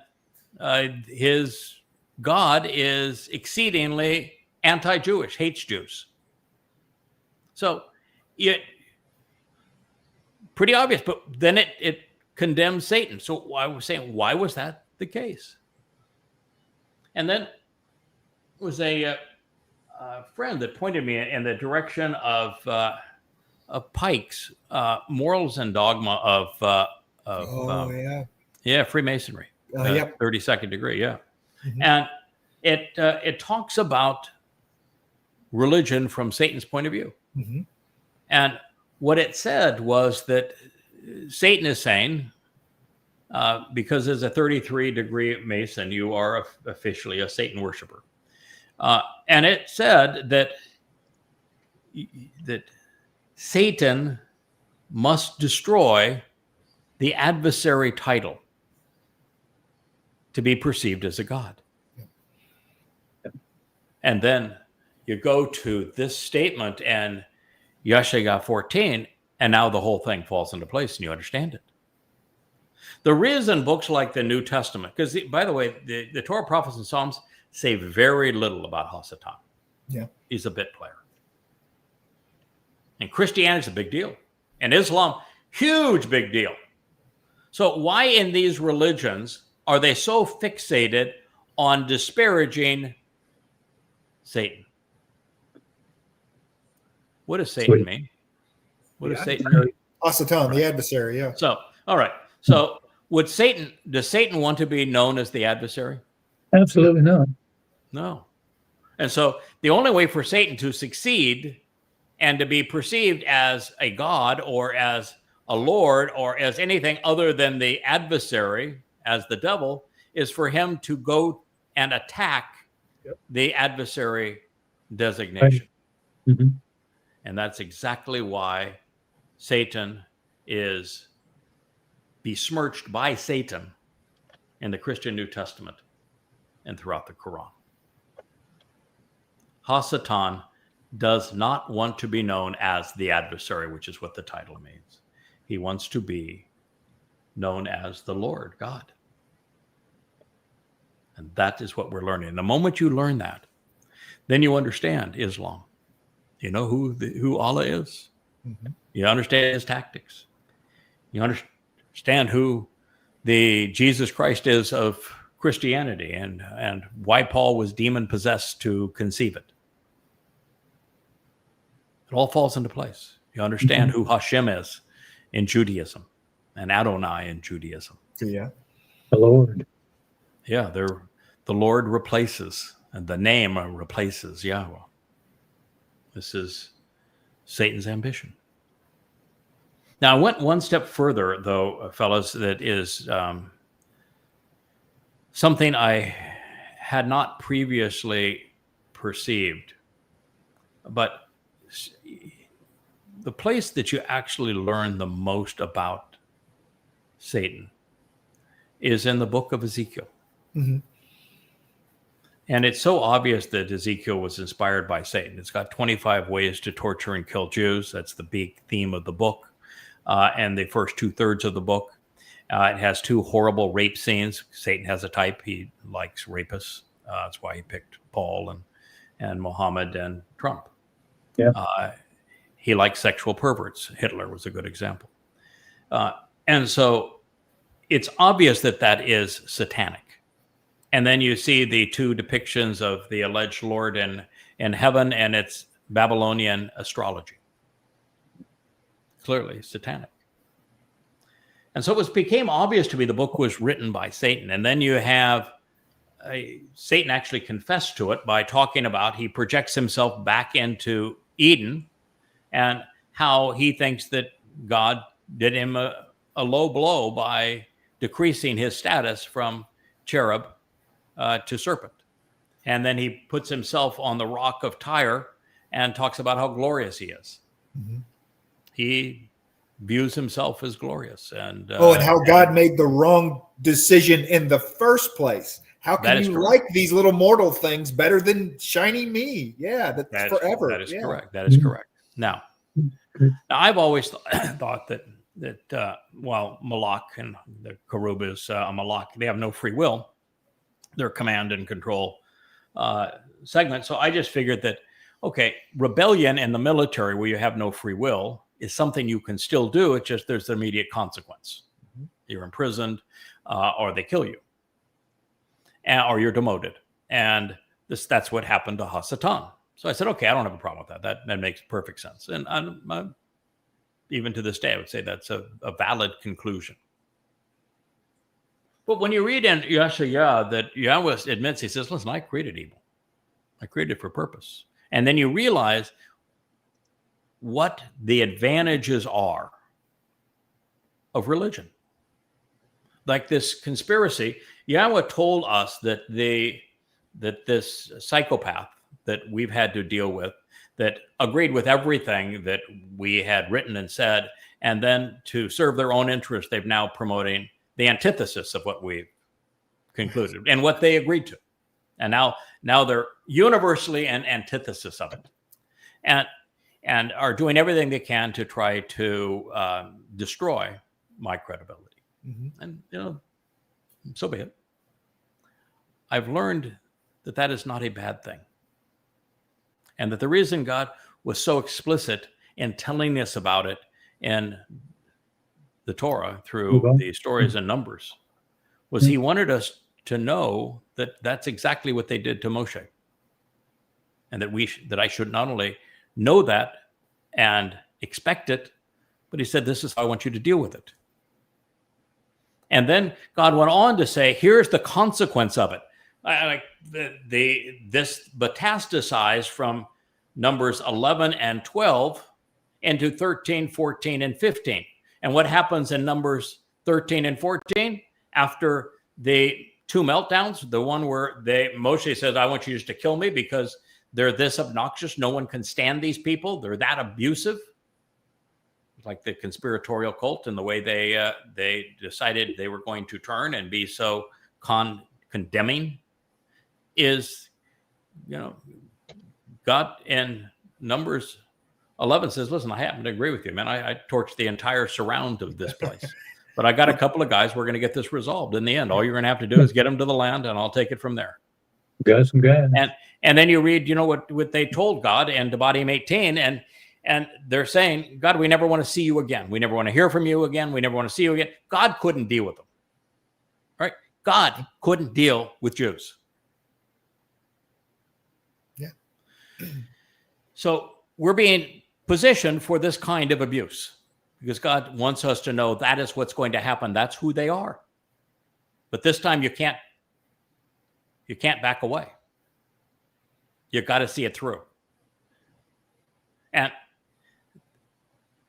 his God is exceedingly anti-Jewish, hates Jews. So pretty obvious, but then it condemns Satan. So I was saying, why was that the case? And then was a friend that pointed me in the direction of Pike's Morals and Dogma of Freemasonry, Yep. 32nd degree, yeah. Mm-hmm. And it talks about religion from Satan's point of view. Mm-hmm. And what it said was that Satan is saying, because as a 33-degree Mason, you are officially a Satan worshiper. And it said that Satan must destroy the adversary title to be perceived as a god. Yeah. And then you go to this statement and Yahowah 14, and now the whole thing falls into place and you understand it. The reason books like the New Testament, because by the way, the Torah, prophets, and Psalms say very little about Hasatan. Yeah. He's a bit player. And Christianity is a big deal. And Islam, huge big deal. So why in these religions are they so fixated on disparaging Satan? What does Satan mean? What does Satan mean? Hasatan, the adversary, yeah. So, all right. So does Satan want to be known as the adversary? Absolutely not. No. And so the only way for Satan to succeed and to be perceived as a god or as a lord or as anything other than the adversary, as the devil, is for him to go and attack the adversary designation. Mm-hmm. And that's exactly why Satan is besmirched by Satan in the Christian New Testament and throughout the Quran. Hasatan does not want to be known as the adversary, which is what the title means. He wants to be known as the Lord God. And that is what we're learning. The moment you learn that, then you understand Islam. You know who Allah is. Mm-hmm. You understand his tactics. You understand who the Jesus Christ is of Christianity and why Paul was demon possessed to conceive it. It all falls into place. You understand who Hashem is in Judaism and Adonai in Judaism. Yeah. The Lord. Yeah, the Lord replaces, and the name replaces Yahweh. This is Satan's ambition. Now, I went one step further, though, fellas, that is something I had not previously perceived. But the place that you actually learn the most about Satan is in the book of Ezekiel. Mm-hmm. And it's so obvious that Ezekiel was inspired by Satan. It's got 25 ways to torture and kill Jews. That's the big theme of the book. And the first 2/3 of the book. It has 2 horrible rape scenes. Satan has a type. He likes rapists. That's why he picked Paul and Muhammad and Trump. Yeah. He likes sexual perverts. Hitler was a good example. And so it's obvious that is satanic. And then you see the 2 depictions of the alleged Lord in heaven, and it's Babylonian astrology. Clearly satanic. And so it became obvious to me the book was written by Satan. And then you have Satan actually confessed to it by talking about he projects himself back into Eden and how he thinks that God did him a low blow by decreasing his status from cherub to serpent. And then he puts himself on the rock of Tyre and talks about how glorious he is. Mm-hmm. He views himself as glorious. And how God made the wrong decision in the first place. How can you like these little mortal things better than shiny me? Yeah, that's forever. That is correct. That is correct. Now I've always thought that while Malak and the Karub is a Malak, they have no free will. They're command and control segment. So I just figured that, okay, rebellion in the military where you have no free will is something you can still do. It's just there's the immediate consequence. Mm-hmm. You're imprisoned or they kill you or you're demoted. And that's what happened to Hasatan. So I said, okay, I don't have a problem with that. That makes perfect sense. And I'm, even to this day, I would say that's a valid conclusion. But when you read in Yeshayah that Yahweh admits, he says, listen, I created evil. I created it for purpose. And then you realize what the advantages are of religion. Like this conspiracy, Yahweh told us that this psychopath that we've had to deal with, that agreed with everything that we had written and said, and then to serve their own interest, they've now promoting the antithesis of what we concluded and what they agreed to. And now they're universally an antithesis of it. And are doing everything they can to try to destroy my credibility. Mm-hmm. And, so be it. I've learned that is not a bad thing. And that the reason God was so explicit in telling us about it in the Torah through the stories and Numbers was he wanted us to know that that's exactly what they did to Moshe. And that I should not only know that and expect it, but he said, this is how I want you to deal with it. And then God went on to say, here's the consequence of it. Like this metastasized from Numbers 11 and 12 into 13, 14, and 15. And what happens in Numbers 13 and 14 after the two meltdowns. The one where Moshe says, I want you just to kill me because they're this obnoxious. No one can stand these people. They're that abusive. Like the conspiratorial cult, and the way they decided they were going to turn and be so condemning is, God in Numbers 11 says, listen, I happen to agree with you, man. I torched the entire surround of this place. But I got a couple of guys. We're going to get this resolved in the end. All you're going to have to do is get them to the land, and I'll take it from there. Got some guys. And then you read, what they told God in Devarim 18, and they're saying, God, we never want to see you again. We never want to hear from you again. We never want to see you again. God couldn't deal with them. Right? God couldn't deal with Jews. Yeah. So we're being positioned for this kind of abuse because God wants us to know that is what's going to happen. That's who they are. But this time you can't back away. You've got to see it through. And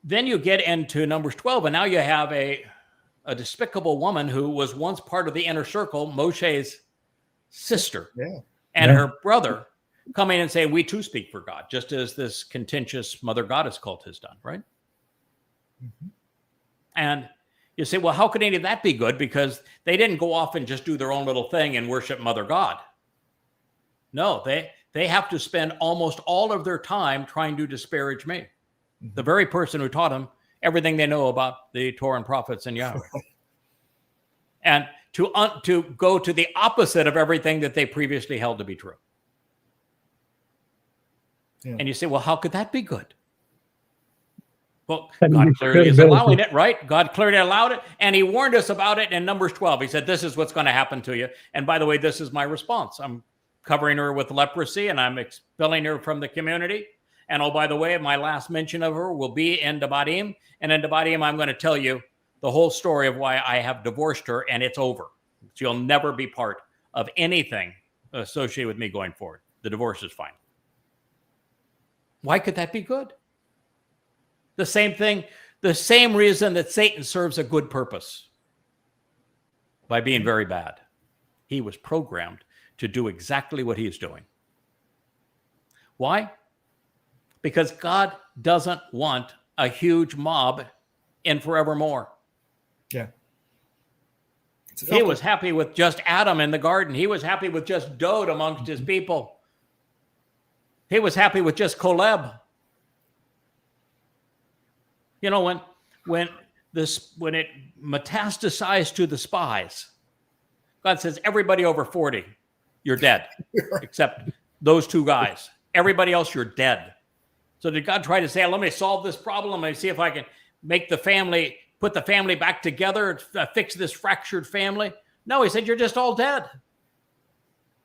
then you get into Numbers 12, and now you have a despicable woman who was once part of the inner circle, Moshe's sister, and her brother coming and saying, we too speak for God, just as this contentious mother goddess cult has done, right? Mm-hmm. And you say, well, how could any of that be good? Because they didn't go off and just do their own little thing and worship Mother God. No, they have to spend almost all of their time trying to disparage me. Mm-hmm. The very person who taught them everything they know about the Torah and prophets and Yahweh. And to go to the opposite of everything that they previously held to be true. Yeah. And you say, well, how could that be good? Well, God clearly is allowing it, right? God clearly allowed it, and he warned us about it in Numbers 12. He said, this is what's going to happen to you. And by the way, this is my response. I'm covering her with leprosy, and I'm expelling her from the community. And oh, by the way, my last mention of her will be in Devarim. And in Devarim, I'm going to tell you the whole story of why I have divorced her, and it's over. So you'll never be part of anything associated with me going forward. The divorce is fine. Why could that be good? The same thing, the same reason that Satan serves a good purpose by being very bad. He was programmed to do exactly what he's doing. Why? Because God doesn't want a huge mob in forevermore. Yeah. He was happy with just Adam in the garden. He was happy with just Dod amongst his people. He was happy with just Koleb. You know, when it metastasized to the spies, God says, everybody over 40, you're dead, except those two guys. Everybody else, you're dead. So did God try to say, let me solve this problem? Let me see if I can make the family, put the family back together, fix this fractured family? No, he said, you're just all dead.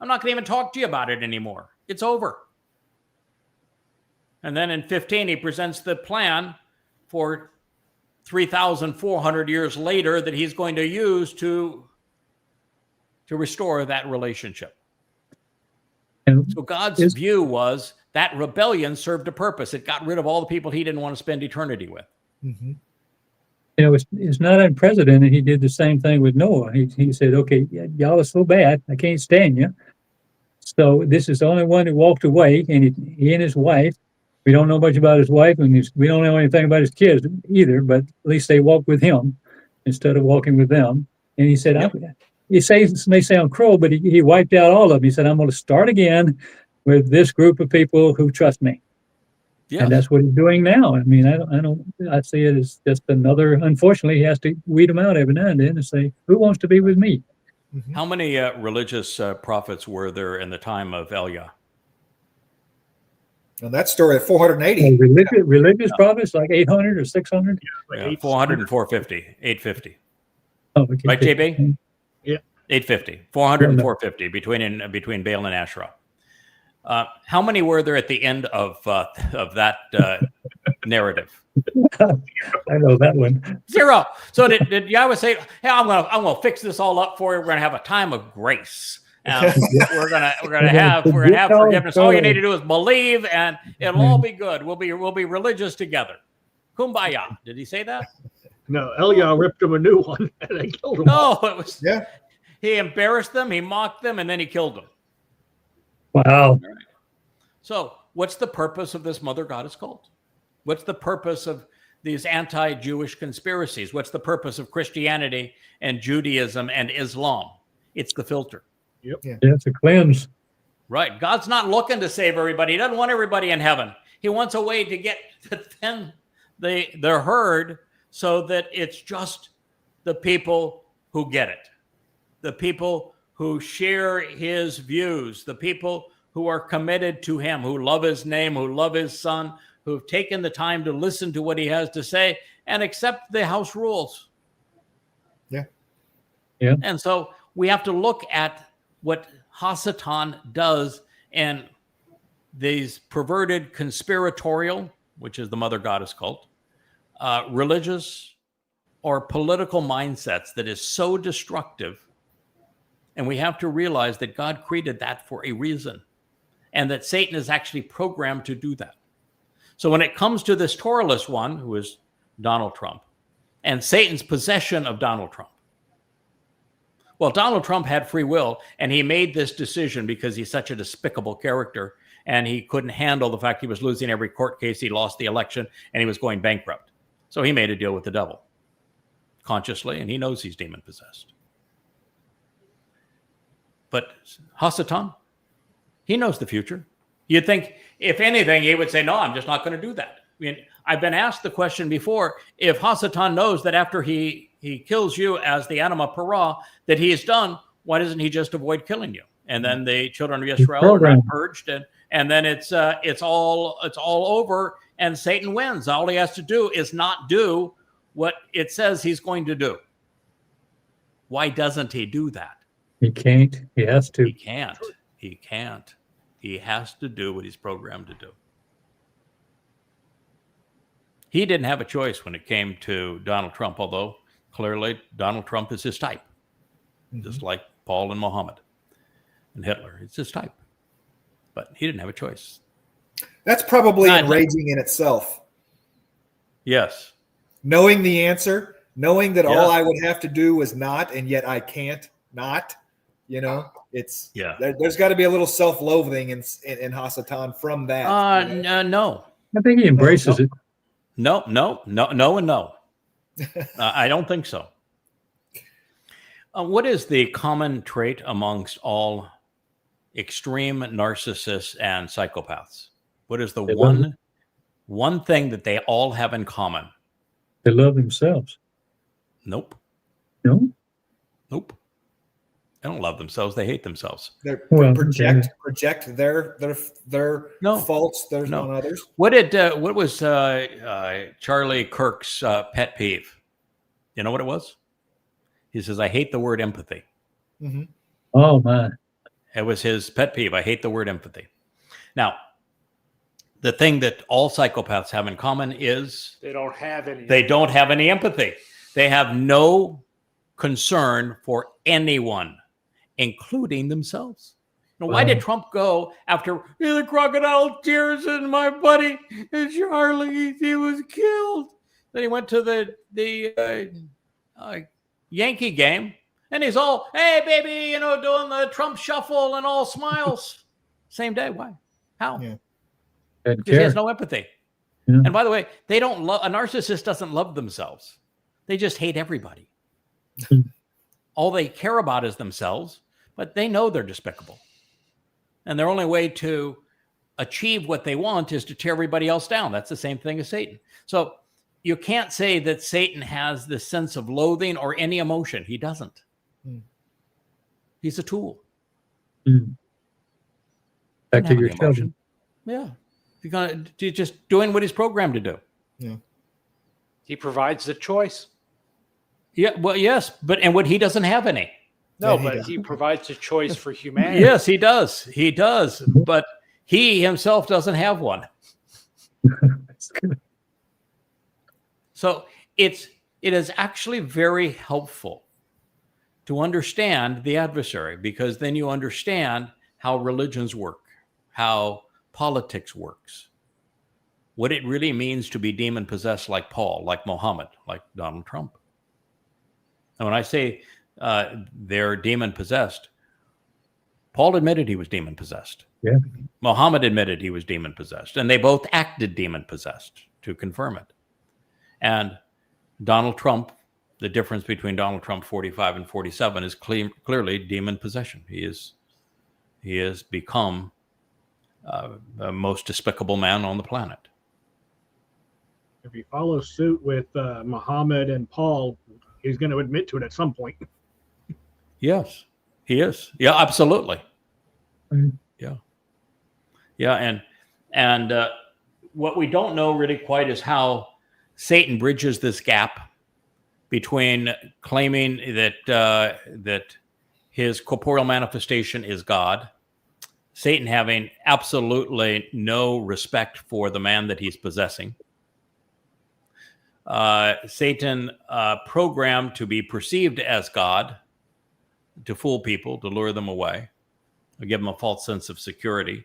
I'm not going to even talk to you about it anymore. It's over. And then in 15, he presents the plan for 3,400 years later that he's going to use to restore that relationship. And so God's view was that rebellion served a purpose. It got rid of all the people he didn't want to spend eternity with. Mm-hmm. You know, it's not unprecedented. He did the same thing with Noah. He said, okay, y'all are so bad, I can't stand you. So this is the only one who walked away, and he and his wife, we don't know much about his wife, and we don't know anything about his kids either, but at least they walked with him instead of walking with them. And he said, yep. This may sound cruel, but he wiped out all of them. He said, I'm going to start again with this group of people who trust me. Yes. And that's what he's doing now. I mean, I see it as just another, unfortunately, he has to weed them out every now and then and say, who wants to be with me? Mm-hmm. How many religious prophets were there in the time of Elia? Well, that story at 480. Religious prophets, like 800 or 600? Yeah, 400 and 450, 850. Oh, okay. Right, JB? Yeah. 850, 400 and 450 between Baal and Asherah. How many were there at the end of that narrative? I know that one. 0. So did Yahweh say, "Hey, I'm gonna fix this all up for you. We're gonna have a time of grace. We're gonna have forgiveness. All you need to do is believe, and it'll all be good. We'll be religious together. Kumbaya." Did he say that? No, Elia ripped him a new one and they killed him. No, it was He embarrassed them, he mocked them, and then he killed them. Wow. So what's the purpose of this mother goddess cult? What's the purpose of these anti-Jewish conspiracies? What's the purpose of Christianity and Judaism and Islam? It's the filter. Yep. Yeah, it's a cleanse. Right. God's not looking to save everybody. He doesn't want everybody in heaven. He wants a way to get the herd so that it's just the people who get it, the people who share his views, the people who are committed to him, who love his name, who love his son, who've taken the time to listen to what he has to say and accept the house rules. Yeah. Yeah. And so we have to look at what Hasatan does and these perverted conspiratorial, which is the mother goddess cult, religious or political mindsets that is so destructive. And we have to realize that God created that for a reason and that Satan is actually programmed to do that. So when it comes to this Torahless one, who is Donald Trump, and Satan's possession of Donald Trump, well, Donald Trump had free will, and he made this decision because he's such a despicable character, and he couldn't handle the fact he was losing every court case, he lost the election, and he was going bankrupt. So he made a deal with the devil consciously, and he knows he's demon-possessed. But Hasatan, he knows the future. You'd think, if anything, he would say, no, I'm just not going to do that. I mean, I've been asked the question before, if Hasatan knows that after he kills you as the anima para, that he is done, why doesn't he just avoid killing you? And then the children of Israel are not purged, and then it's all over, and Satan wins. All he has to do is not do what it says he's going to do. Why doesn't he do that? He can't. He has to. He can't. He can't. He has to do what he's programmed to do. He didn't have a choice when it came to Donald Trump, although clearly Donald Trump is his type, just like Paul and Muhammad and Hitler. It's his type. But he didn't have a choice. That's probably enraging in itself. Yes. Knowing the answer, knowing that all I would have to do was not, and yet I can't not, it's there's got to be a little self-loathing in Hasatan from that. No. I think he embraces it. No, and no. I don't think so. What is the common trait amongst all extreme narcissists and psychopaths? What is the one thing that they all have in common? They love themselves. Nope. No? Nope. They don't love themselves. They hate themselves. They project their faults on others. What was Charlie Kirk's pet peeve? You know what it was? He says, I hate the word empathy. Mm-hmm. Oh, my. It was his pet peeve. I hate the word empathy. Now, the thing that all psychopaths have in common is they don't have any. They don't have any empathy. They have no concern for anyone, including themselves. Now, why did Trump go after the crocodile tears and my buddy Charlie? He was killed. Then he went to the Yankee game, and he's all, hey, baby, doing the Trump shuffle and all smiles. Same day. Why? How? Yeah. Because he has no empathy. Yeah. And by the way, they don't love, a narcissist doesn't love themselves. They just hate everybody. All they care about is themselves, but they know they're despicable. And their only way to achieve what they want is to tear everybody else down. That's the same thing as Satan. So you can't say that Satan has this sense of loathing or any emotion. He doesn't. He's a tool. Back to your children. Yeah. You're just doing what he's programmed to do. Yeah. He provides the choice. Yeah, well, yes, and what he doesn't have any. No, but he provides a choice for humanity. Yes, he does. He does, but he himself doesn't have one. That's good. So it is actually very helpful to understand the adversary, because then you understand how religions work, how politics works, what it really means to be demon-possessed like Paul, like Muhammad, like Donald Trump. And when I say they're demon possessed. Paul admitted he was demon possessed. Yeah. Muhammad admitted he was demon possessed, and they both acted demon possessed to confirm it. And Donald Trump, the difference between Donald Trump 45 and 47 is clearly demon possession. He has become the most despicable man on the planet. If you follow suit with Muhammad and Paul, he's going to admit to it at some point. Yes, he is. Yeah, absolutely. Mhm. Yeah, and what we don't know really quite is how Satan bridges this gap between claiming that his corporeal manifestation is God, Satan having absolutely no respect for the man that he's possessing, Satan programmed to be perceived as God, to fool people, to lure them away, to give them a false sense of security,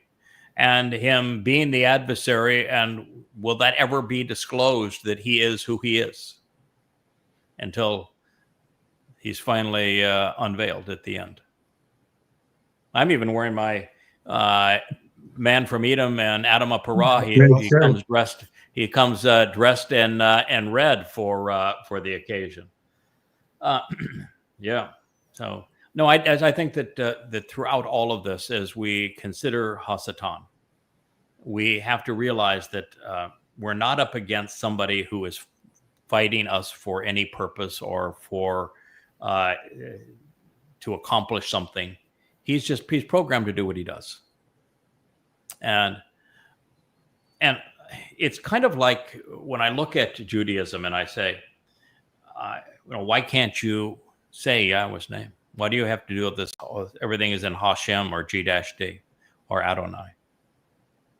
and him being the adversary. And will that ever be disclosed that he is who he is, until he's finally unveiled at the end? I'm even wearing my Man from Edom and Adam of Parah. He comes dressed in red for the occasion. Yeah. So no, I think that throughout all of this, as we consider Hasatan, we have to realize that we're not up against somebody who is fighting us for any purpose or for to accomplish something. He's programmed to do what he does. And it's kind of like when I look at Judaism and I say, why can't you say Yahweh's name? Why do you have to do this? Everything is in Hashem or G-D or Adonai.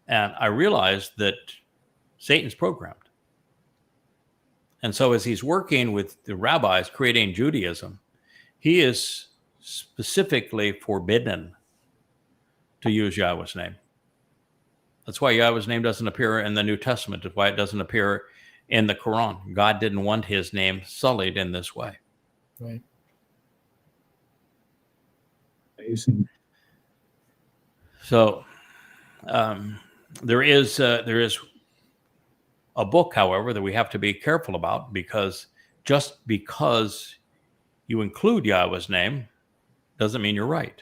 And I realized that Satan's programmed. And so as he's working with the rabbis creating Judaism, he is specifically forbidden to use Yahweh's name. That's why Yahweh's name doesn't appear in the New Testament. That's why it doesn't appear in the Quran. God didn't want his name sullied in this way. Right. Amazing. So there is a book, however, that we have to be careful about, because just because you include Yahweh's name doesn't mean you're right.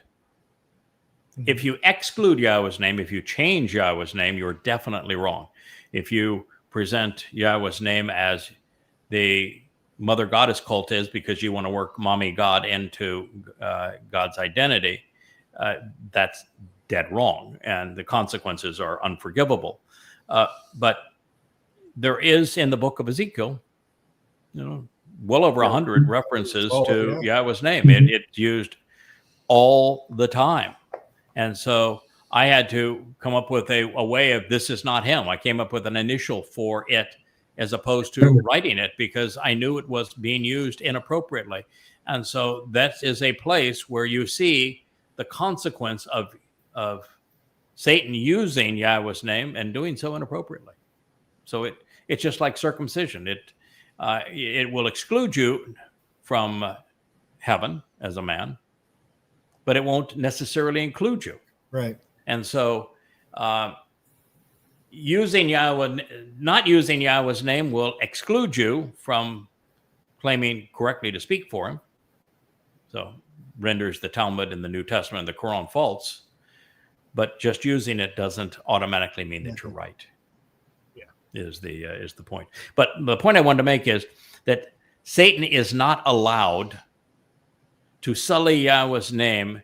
If you exclude Yahweh's name, if you change Yahweh's name, you're definitely wrong. If you present Yahweh's name as the mother goddess cult is because you want to work mommy God into God's identity, that's dead wrong, and the consequences are unforgivable. But there is in the book of Ezekiel, well over 100 references to Yahweh's name. It's used all the time. And so I had to come up with a way of, this is not him. I came up with an initial for it as opposed to writing it, because I knew it was being used inappropriately. And so that is a place where you see the consequence of Satan using Yahweh's name and doing so inappropriately. So it's just like circumcision. It will exclude you from heaven as a man, but it won't necessarily include you. Right. And so not using Yahweh's name will exclude you from claiming correctly to speak for him. So renders the Talmud and the New Testament and the Quran false, but just using it doesn't automatically mean that you're right. Yeah, is the point. But the point I wanted to make is that Satan is not allowed to sully Yahweh's name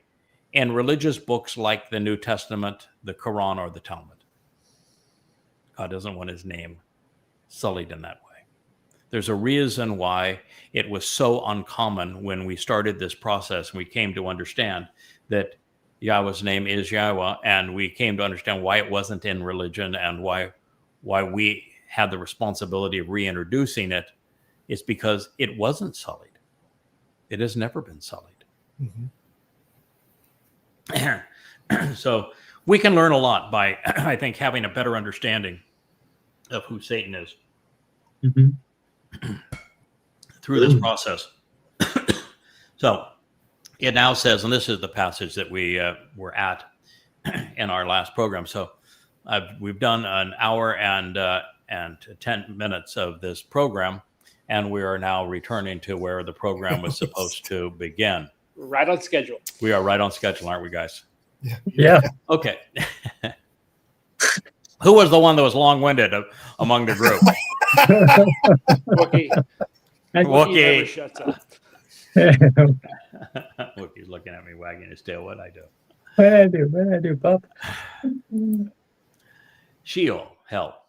in religious books like the New Testament, the Quran, or the Talmud. God doesn't want his name sullied in that way. There's a reason why it was so uncommon when we started this process, and we came to understand that Yahweh's name is Yahweh, and we came to understand why it wasn't in religion and why we had the responsibility of reintroducing it. It's because it wasn't sullied. It has never been sullied. Mm-hmm. So we can learn a lot by, I think, having a better understanding of who Satan is through this process. So it now says, and this is the passage that we were at in our last program. So we've done an hour and 10 minutes of this program, and we are now returning to where the program was supposed to begin. Right on schedule. We are right on schedule, aren't we, guys? Yeah. Okay. Who was the one that was long-winded among the group? Wookie. Wookie. Never shuts up. Wookie's looking at me, wagging his tail. What I do? What I do, Pop? Sheol, hell,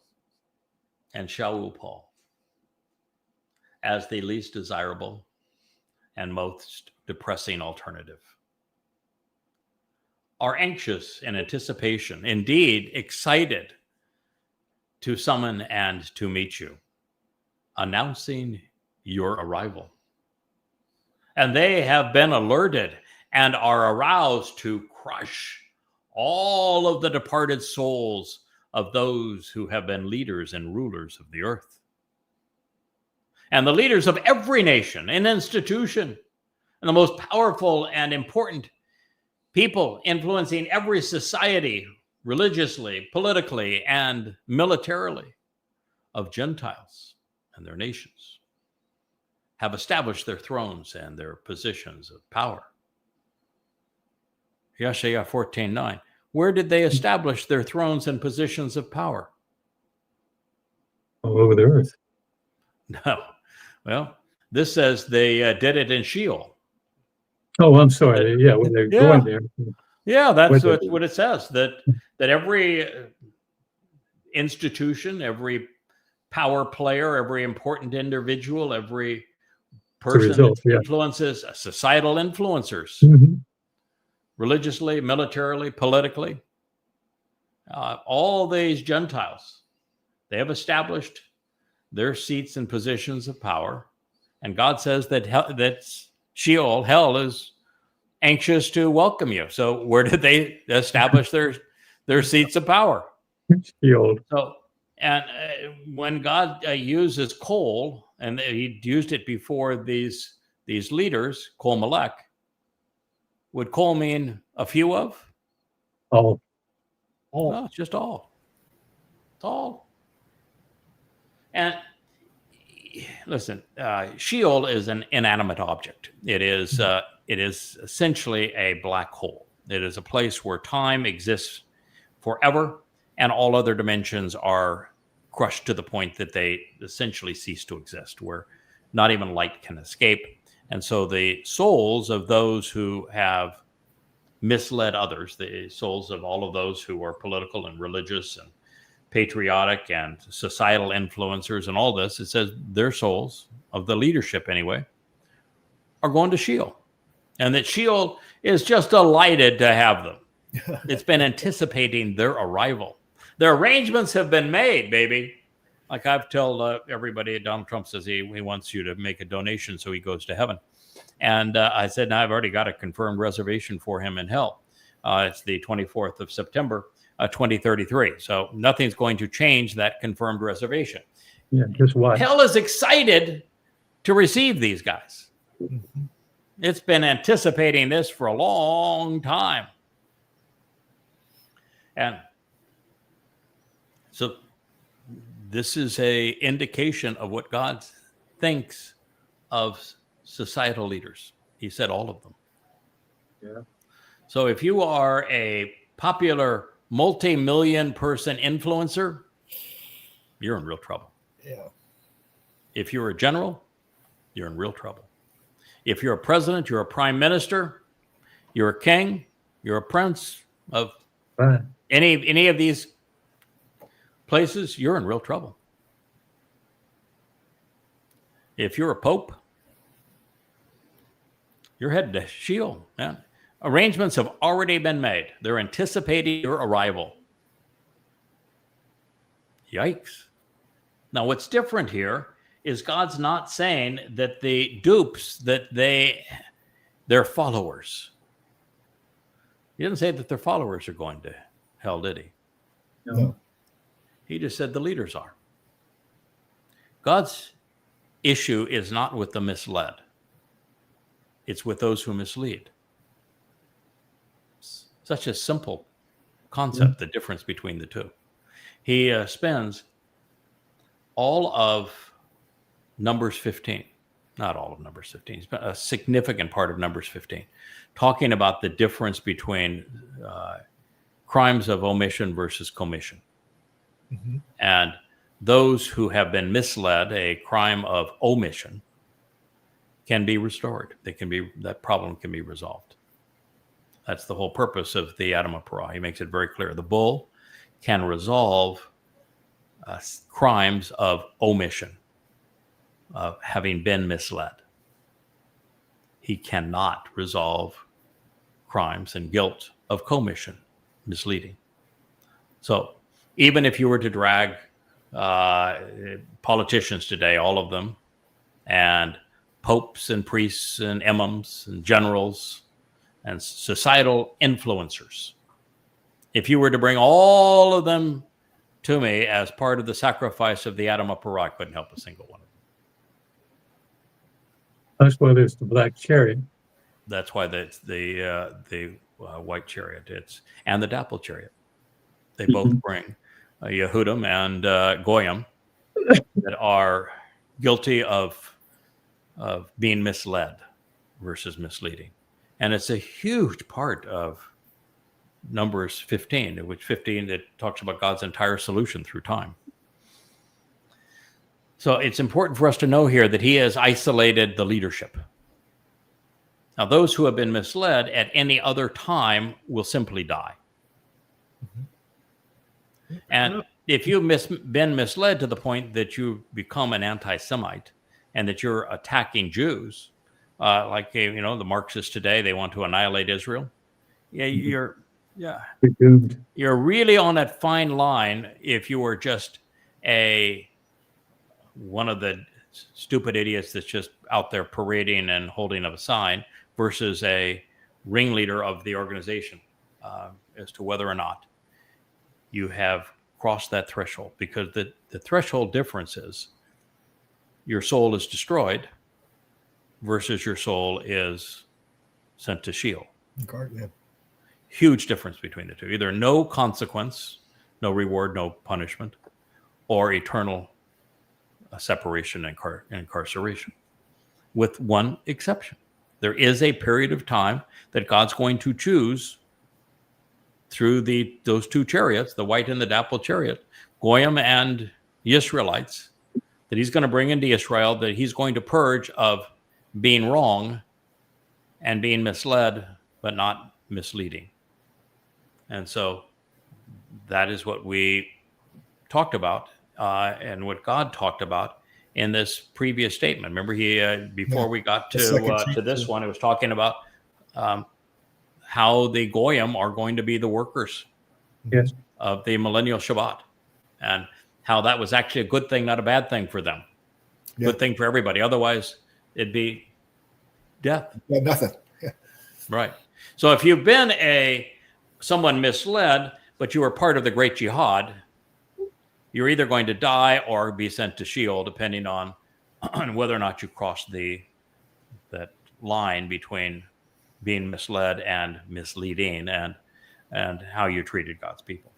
and Shaul, Paul, as the least desirable and most depressing alternative, are anxious in anticipation, indeed excited to summon and to meet you, announcing your arrival. And they have been alerted and are aroused to crush all of the departed souls of those who have been leaders and rulers of the earth. And the leaders of every nation and institution, and the most powerful and important people influencing every society, religiously, politically, and militarily, of Gentiles and their nations, have established their thrones and their positions of power. Yeshaya 14:9. Where did they establish their thrones and positions of power? All over the earth. No. Well, this says they did it in Sheol. Oh, I'm sorry. Yeah, when they're going there. Yeah, that's what it says. That every institution, every power player, every important individual, every person that influences societal influencers, religiously, militarily, politically, all these Gentiles, they have established their seats and positions of power. And God says that Sheol, hell, is anxious to welcome you. So where did they establish their seats of power? Sheol. So, and when God uses coal, and he used it before these leaders, Kol Melech, would coal mean a few of? All. No, it's just all. It's all. And listen, Sheol is an inanimate object. It is essentially a black hole. It is a place where time exists forever, and all other dimensions are crushed to the point that they essentially cease to exist, where not even light can escape. And so the souls of those who have misled others, the souls of all of those who are political and religious and patriotic and societal influencers and all this, it says their souls, of the leadership anyway, are going to Sheol. And that Sheol is just delighted to have them. It's been anticipating their arrival. Their arrangements have been made, baby. Like I've told everybody, Donald Trump says he wants you to make a donation so he goes to heaven. And I said, no, I've already got a confirmed reservation for him in hell. It's the 24th of September, 2033. So nothing's going to change that confirmed reservation. Yeah, just watch. Hell is excited to receive these guys. Mm-hmm. It's been anticipating this for a long time. And so this is an indication of what God thinks of societal leaders. He said all of them. Yeah. So if you are a popular multi-million person influencer, you're in real trouble. Yeah. If you're a general, you're in real trouble. If you're a president, you're a prime minister, you're a king, you're a prince of any of these places, you're in real trouble. If you're a pope, you're headed to Sheol. Yeah. Arrangements have already been made. They're anticipating your arrival. Yikes. Now, what's different here is God's not saying that the dupes, that they're followers. He didn't say that their followers are going to hell, did he? No. He just said the leaders are. God's issue is not with the misled. It's with those who mislead. Such a simple concept, the difference between the two. He spends all of Numbers 15, not all of Numbers 15, but a significant part of Numbers 15, talking about the difference between crimes of omission versus commission. Mhm. And those who have been misled, a crime of omission, can be restored. That problem can be resolved. That's the whole purpose of the Yada Yahowah. He makes it very clear. The bull can resolve crimes of omission, of having been misled. He cannot resolve crimes and guilt of commission, misleading. So even if you were to drag politicians today, all of them, and popes and priests and imams and generals and societal influencers, if you were to bring all of them to me as part of the sacrifice of the Yada Yahowah, I couldn't help a single one of them. That's why there's the black chariot. That's why the white chariot and the dapple chariot. They both bring Yehudim and Goyim that are guilty of being misled versus misleading. And it's a huge part of Numbers 15, which 15, it talks about God's entire solution through time. So it's important for us to know here that he has isolated the leadership. Now, those who have been misled at any other time will simply die. And if you've been misled to the point that you become an anti-Semite and that you're attacking Jews, like the Marxists today, they want to annihilate Israel. Yeah, you're Doomed. You're really on that fine line if you were just one of the stupid idiots that's just out there parading and holding up a sign versus a ringleader of the organization, as to whether or not you have crossed that threshold. Because the threshold difference is your soul is destroyed versus your soul is sent to Sheol. Okay, yeah. Huge difference between the two. Either no consequence, no reward, no punishment, or eternal separation and incarceration, with one exception. There is a period of time that God's going to choose through those two chariots, the white and the dapple chariot, Goyim and Israelites, that he's going to bring into Israel, that he's going to purge of being wrong and being misled, but not misleading. And so that is what we talked about and what God talked about in this previous statement. Remember, before we got to this one, it was talking about how the Goyim are going to be the workers of the millennial Shabbat, and how that was actually a good thing, not a bad thing for them. Good thing for everybody. Otherwise, it'd be death. Yeah, nothing. Yeah. Right. So if you've been someone misled, but you were part of the great jihad, you're either going to die or be sent to Sheol, depending on whether or not you crossed that line between being misled and misleading, and how you treated God's people.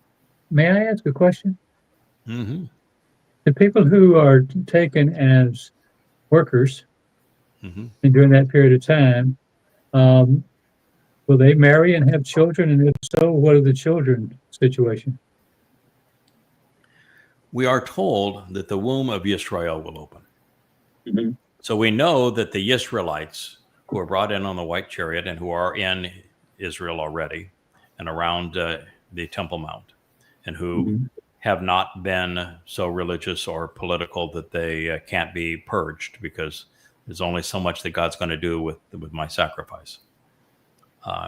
May I ask a question? Mm-hmm. The people who are taken as workers and during that period of time, will they marry and have children? And if so, what are the children's situation? We are told that the womb of Israel will open. So we know that the Israelites who are brought in on the white chariot and who are in Israel already and around the Temple Mount, and who have not been so religious or political that they can't be purged, because there's only so much that God's going to do with my sacrifice.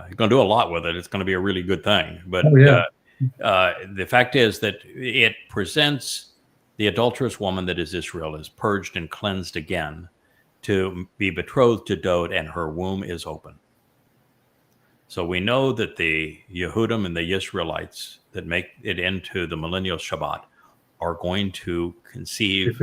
He's going to do a lot with it. It's going to be a really good thing. But the fact is that it presents the adulterous woman that is Israel is purged and cleansed again to be betrothed to Dod, and her womb is open. So we know that the Yehudim and the Israelites that make it into the millennial Shabbat are going to conceive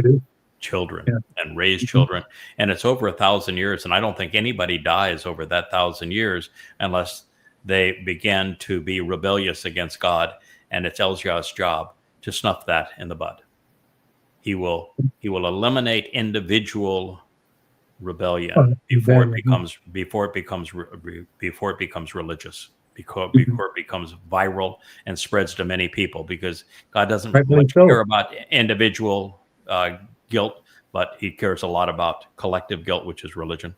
children and raise children. And it's over 1,000 years. And I don't think anybody dies over that 1,000 years unless they begin to be rebellious against God, and it's Elijah's job to snuff that in the bud. He will eliminate individual rebellion before it becomes religious, before it becomes viral and spreads to many people, because God doesn't much care about individual guilt, but he cares a lot about collective guilt, which is religion.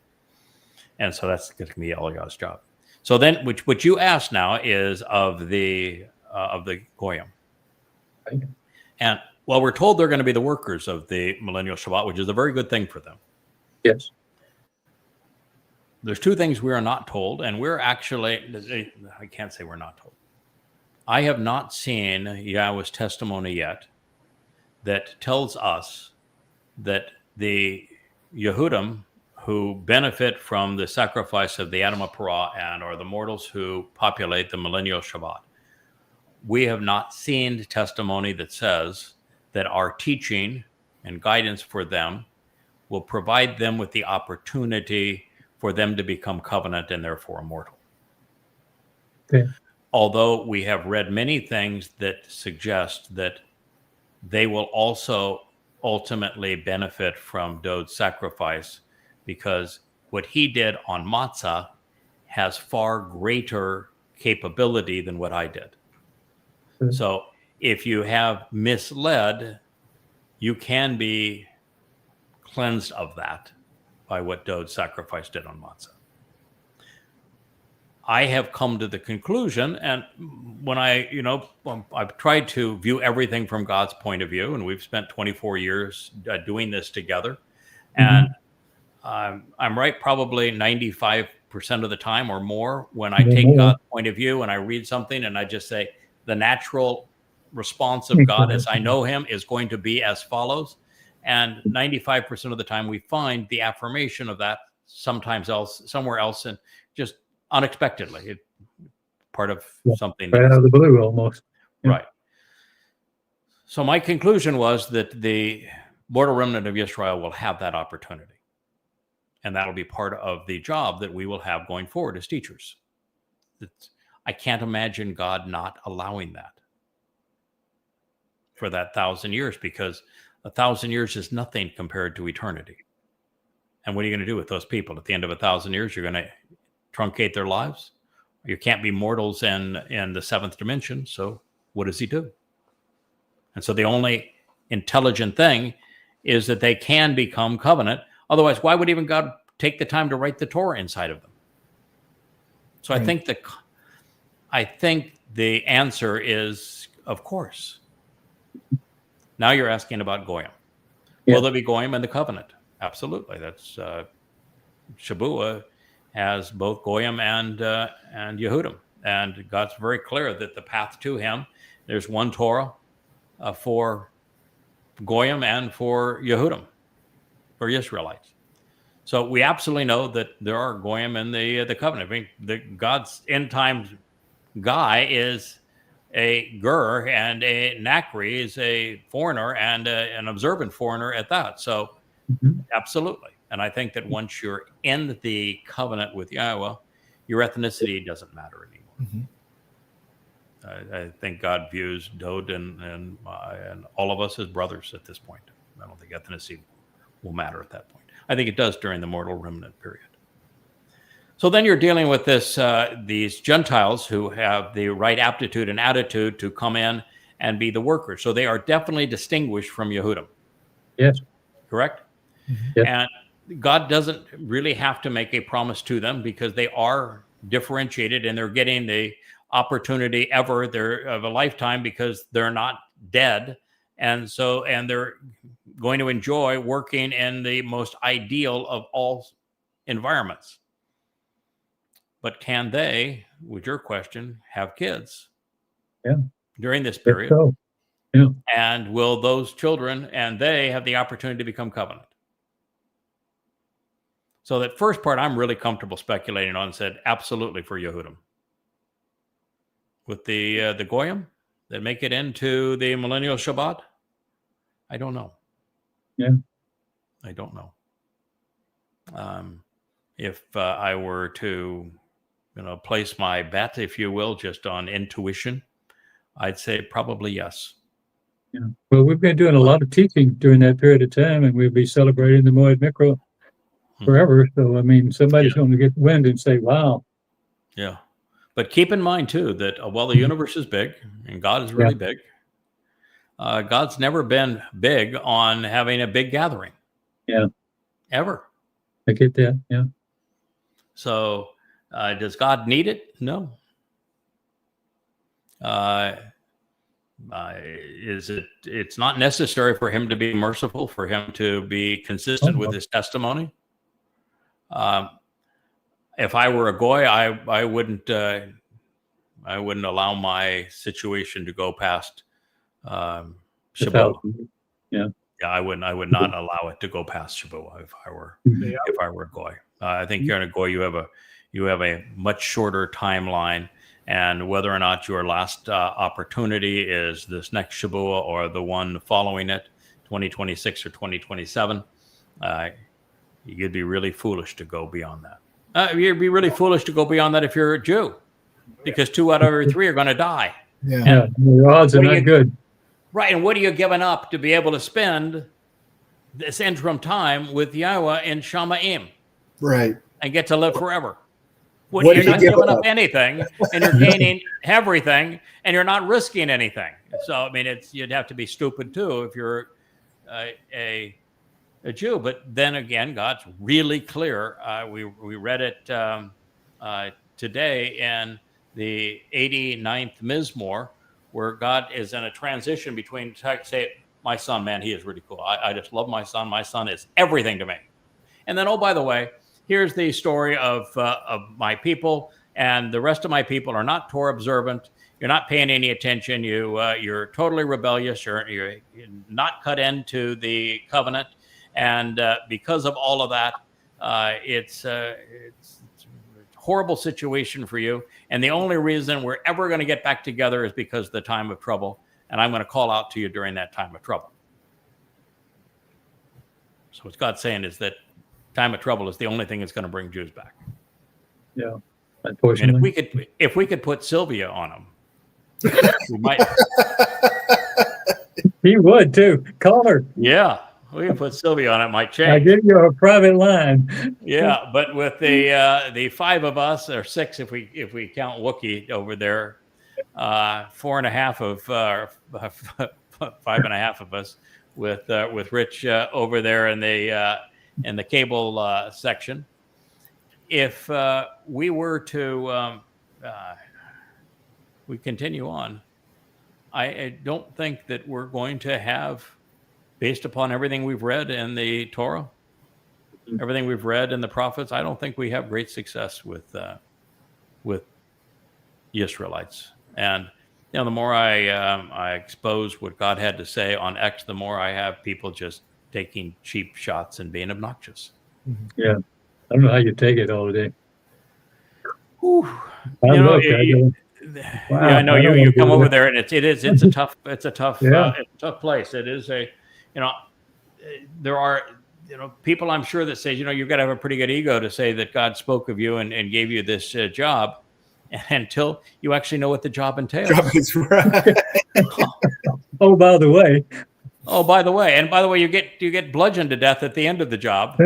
And so that's going to be Elijah's job. So then, what you asked now is of the Goyim. Right. And well, we're told they're going to be the workers of the millennial Shabbat, which is a very good thing for them. Yes. There's two things we are not told, and we're actually, I can't say we're not told. I have not seen Yahweh's testimony yet that tells us that the Yehudim who benefit from the sacrifice of the Adam Parah and are the mortals who populate the millennial Shabbat. We have not seen testimony that says that our teaching and guidance for them will provide them with the opportunity for them to become covenant and therefore immortal. Okay. Although we have read many things that suggest that they will also ultimately benefit from Dod's sacrifice, because what he did on matzah has far greater capability than what I did. Mm-hmm. So if you have misled, you can be cleansed of that by what Dod's sacrifice did on matzah. I have come to the conclusion, and when I've tried to view everything from God's point of view, and we've spent 24 years doing this together, and I'm right probably 95% of the time or more when I take God's point of view and I read something and I just say, the natural response of God as I know him is going to be as follows. And 95% of the time we find the affirmation of that somewhere else, and just unexpectedly, part of something right out of the blue almost. Yeah. Right. So my conclusion was that the mortal remnant of Israel will have that opportunity. And that'll be part of the job that we will have going forward as teachers. I can't imagine God not allowing that for that 1,000 years, because 1,000 years is nothing compared to eternity. And what are you going to do with those people at the end of 1,000 years? You're going to truncate their lives. You can't be mortals in the seventh dimension. So what does he do? And so the only intelligent thing is that they can become covenant. Otherwise, why would even God take the time to write the Torah inside of them? So right. I think the answer is, of course. Now you're asking about Goyim. Yeah. Will there be Goyim in the covenant? Absolutely. That's Shabuah has both Goyim and Yehudim. And God's very clear that the path to him, there's one Torah for Goyim and for Yehudim, for Israelites. So we absolutely know that there are Goyim in the covenant. I mean, God's end times guy is a Gur, and a Nakri is a foreigner, and an observant foreigner at that. So absolutely. And I think that once you're in the covenant with Yahweh, your ethnicity doesn't matter anymore. I think God views Dod and all of us as brothers at this point. I don't think ethnicity will matter at that point. I think it does during the mortal remnant period. So then you're dealing with these Gentiles who have the right aptitude and attitude to come in and be the workers. So they are definitely distinguished from Yehudim. Yes. Correct? Yes. And God doesn't really have to make a promise to them, because they are differentiated and they're getting the opportunity of a lifetime, because they're not dead. And they're going to enjoy working in the most ideal of all environments. But can they, with your question, have kids? Yeah. During this period? So. Yeah. And will those children and they have the opportunity to become covenant? So that first part I'm really comfortable speculating on, said absolutely for Yehudim. With the Goyim that make it into the millennial Shabbat, I don't know. Yeah. I don't know. If I were to place my bet, if you will, just on intuition, I'd say probably yes. Yeah. Well, we've been doing a lot of teaching during that period of time, and we'll be celebrating the Moed Mikra forever. So, I mean, somebody's going to get wind and say, wow. Yeah. But keep in mind, too, that while the universe is big and God is really big, God's never been big on having a big gathering. Yeah. Ever. I get that. Yeah. So does God need it? No. It's not necessary for him to be merciful, for him to be consistent with his testimony. If I were a goy, I wouldn't allow my situation to go past Shabbat. Yeah. Yeah, I would not allow it to go past Shabbat if I were a goy. I think you're in a goy. You have a much shorter timeline, and whether or not your last opportunity is this next Shabbat or the one following it, 2026 or 2027, you'd be really foolish to go beyond that. You'd be really foolish to go beyond that if you're a Jew, because 2 out of every 3 are going to die. Yeah, the odds are not good. Right, and what are you giving up to be able to spend this interim time with Yahowah in Shamaim? Right. And get to live forever. What You're not giving up anything, and you're gaining everything, and you're not risking anything. So, I mean, you'd have to be stupid, too, if you're a Jew. But then again, God's really clear. We read it today in the 89th Mizmor, where God is in a transition between, say, my son, man, he is really cool. I just love my son. My son is everything to me. And then, oh, by the way, here's the story of my people, and the rest of my people are not Torah observant. You're not paying any attention. You're totally rebellious. You're not cut into the covenant. And because of all of that, it's a horrible situation for you. And the only reason we're ever going to get back together is because of the time of trouble. And I'm going to call out to you during that time of trouble. So what God's saying is that time of trouble is the only thing that's going to bring Jews back. Yeah, unfortunately. And if we could put Sylvia on them, we might. He would too. Call her. Yeah, we can put Sylvia on it. Might change. I give you a private line. Yeah, but with the 5 of us, or 6 if we count Wookiee over there, 4.5 of 5.5 of us with Rich over there in the cable section. If we were to we continue on, I don't think that we're going to have, based upon everything we've read in the Torah, everything we've read in the prophets, I don't think we have great success with Israelites. And the more I expose what God had to say on X, the more I have people just taking cheap shots and being obnoxious. Yeah, I don't know how you take it all day. Whew. Wow, I know you come over there, and it's a tough place. It is there are people, I'm sure, that say you've got to have a pretty good ego to say that God spoke of you and gave you this job, until you actually know what the job entails. Is right. Oh, by the way. Oh, by the way, you get bludgeoned to death at the end of the job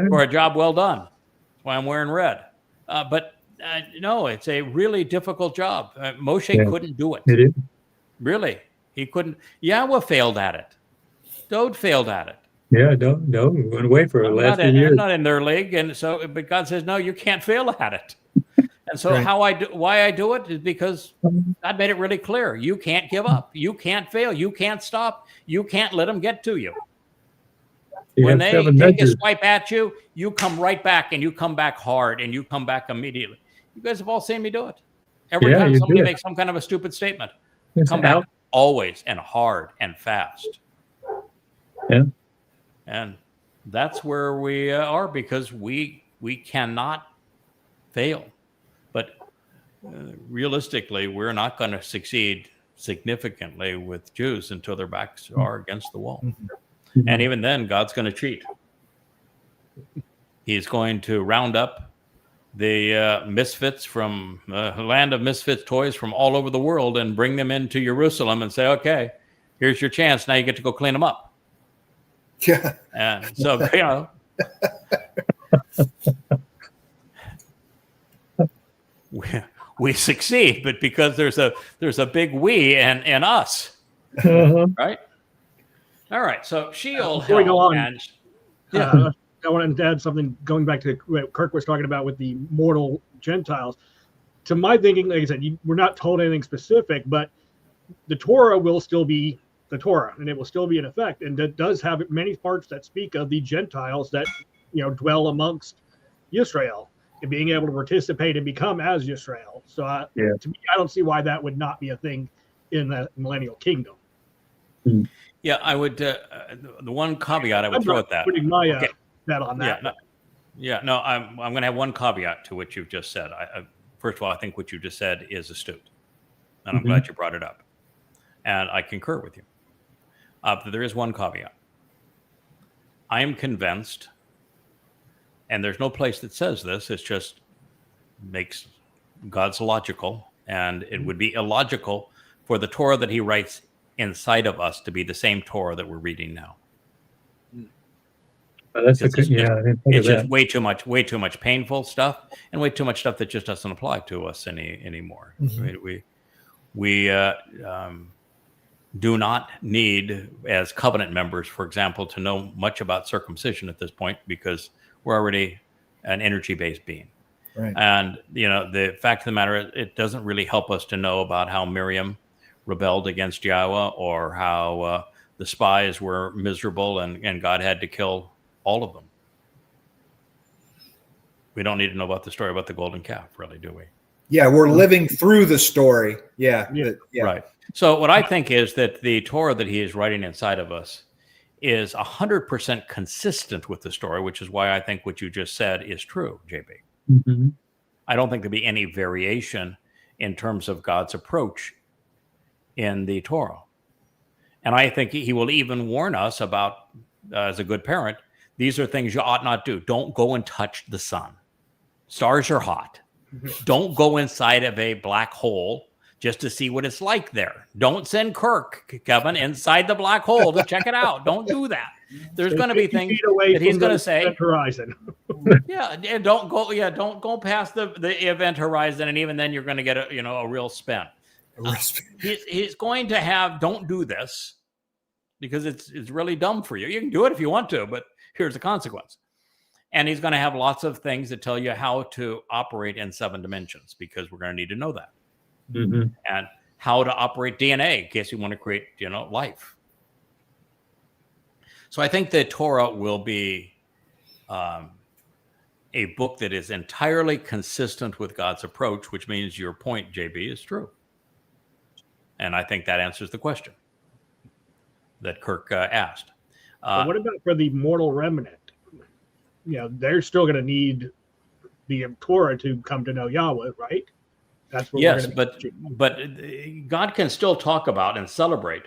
for a job well done. That's why I'm wearing red. But no, it's a really difficult job. Moshe couldn't do it. It is. Really, he couldn't. Yahowah failed at it. Dode failed at it. Yeah, no, we went away for the last few years. I'm not in their league, and so, but God says, no, you can't fail at it. And so why I do it is because God made it really clear. You can't give up. You can't fail. You can't stop. You can't let them get to you. When they take a swipe at you, you come right back, and you come back hard, and you come back immediately. You guys have all seen me do it. Every time somebody makes some kind of a stupid statement, come back always and hard and fast. Yeah. And that's where we are, because we cannot fail. But realistically, we're not going to succeed significantly with Jews until their backs are against the wall. Mm-hmm. And even then, God's going to cheat. He's going to round up the misfits from land of misfits toys from all over the world and bring them into Jerusalem and say, okay, here's your chance. Now you get to go clean them up. Yeah. And so, you know, we succeed, but because there's a big we and us, right? All right. So Sheol, Before we go on, I want to add something going back to what Kirk was talking about with the mortal Gentiles. To my thinking, like I said, we're not told anything specific, but the Torah will still be the Torah, and it will still be in effect. And it does have many parts that speak of the Gentiles that dwell amongst Yisrael and being able to participate and become as Yisrael. So to me, I don't see why that would not be a thing in the millennial kingdom. Yeah, I would. The one caveat I would throw at that. Putting my bet on that. I'm going to have one caveat to what you've just said. First of all, I think what you just said is astute, and I'm glad you brought it up, and I concur with you. But there is one caveat. I am convinced, and there's no place that says this. It just makes God's logical, and it would be illogical for the Torah that He writes inside of us to be the same Torah that we're reading now. That's it's just way too much painful stuff and way too much stuff that just doesn't apply to us anymore. We do not need, as covenant members, for example, to know much about circumcision at this point because we're already an energy-based being. Right. And the fact of the matter is, it doesn't really help us to know about how Miriam rebelled against Yahweh or how the spies were miserable and God had to kill all of them. We don't need to know about the story about the golden calf, really, do we? Yeah, we're living through the story. Yeah. Right. So what I think is that the Torah that He is writing inside of us is 100% consistent with the story, which is why I think what you just said is true, JB. I don't think there'll be any variation in terms of God's approach in the Torah. And I think He will even warn us about, as a good parent, these are things you ought not do. Don't go and touch the sun. Stars are hot. Don't go inside of a black hole just to see what it's like there. Don't send Kirk, Kevin, inside the black hole to check it out. Don't do that. There's going to be things that He's going to say. Horizon. Don't go past the event horizon, and even then you're going to get a real spin. He's going to have, don't do this because it's really dumb for you. You can do it if you want to, but here's the consequence. And He's going to have lots of things that tell you how to operate in 7 dimensions because we're going to need to know that. And how to operate DNA in case you want to create, life. So I think the Torah will be a book that is entirely consistent with God's approach, which means your point, JB, is true. And I think that answers the question that Kirk asked. What about for the mortal remnant? They're still going to need the Torah to come to know Yahweh, right? That's what but God can still talk about and celebrate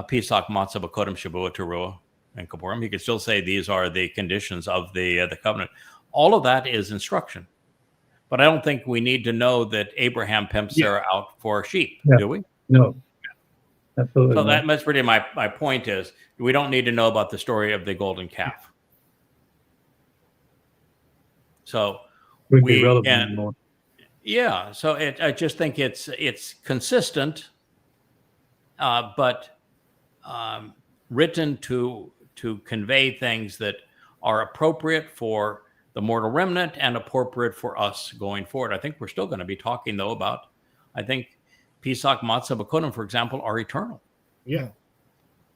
Pesach, Matzah, Bakodim, Shavuot, Teruah, and Kippurim. He can still say these are the conditions of the covenant. All of that is instruction. But I don't think we need to know that Abraham pimped Sarah out for sheep, do we? No. Absolutely. So that's really my point is we don't need to know about the story of the golden calf. So so I just think it's consistent, but written to convey things that are appropriate for the mortal remnant and appropriate for us going forward. I think we're still going to be talking though about, I think Pesach, Matzah, Bakodim, for example, are eternal. Yeah.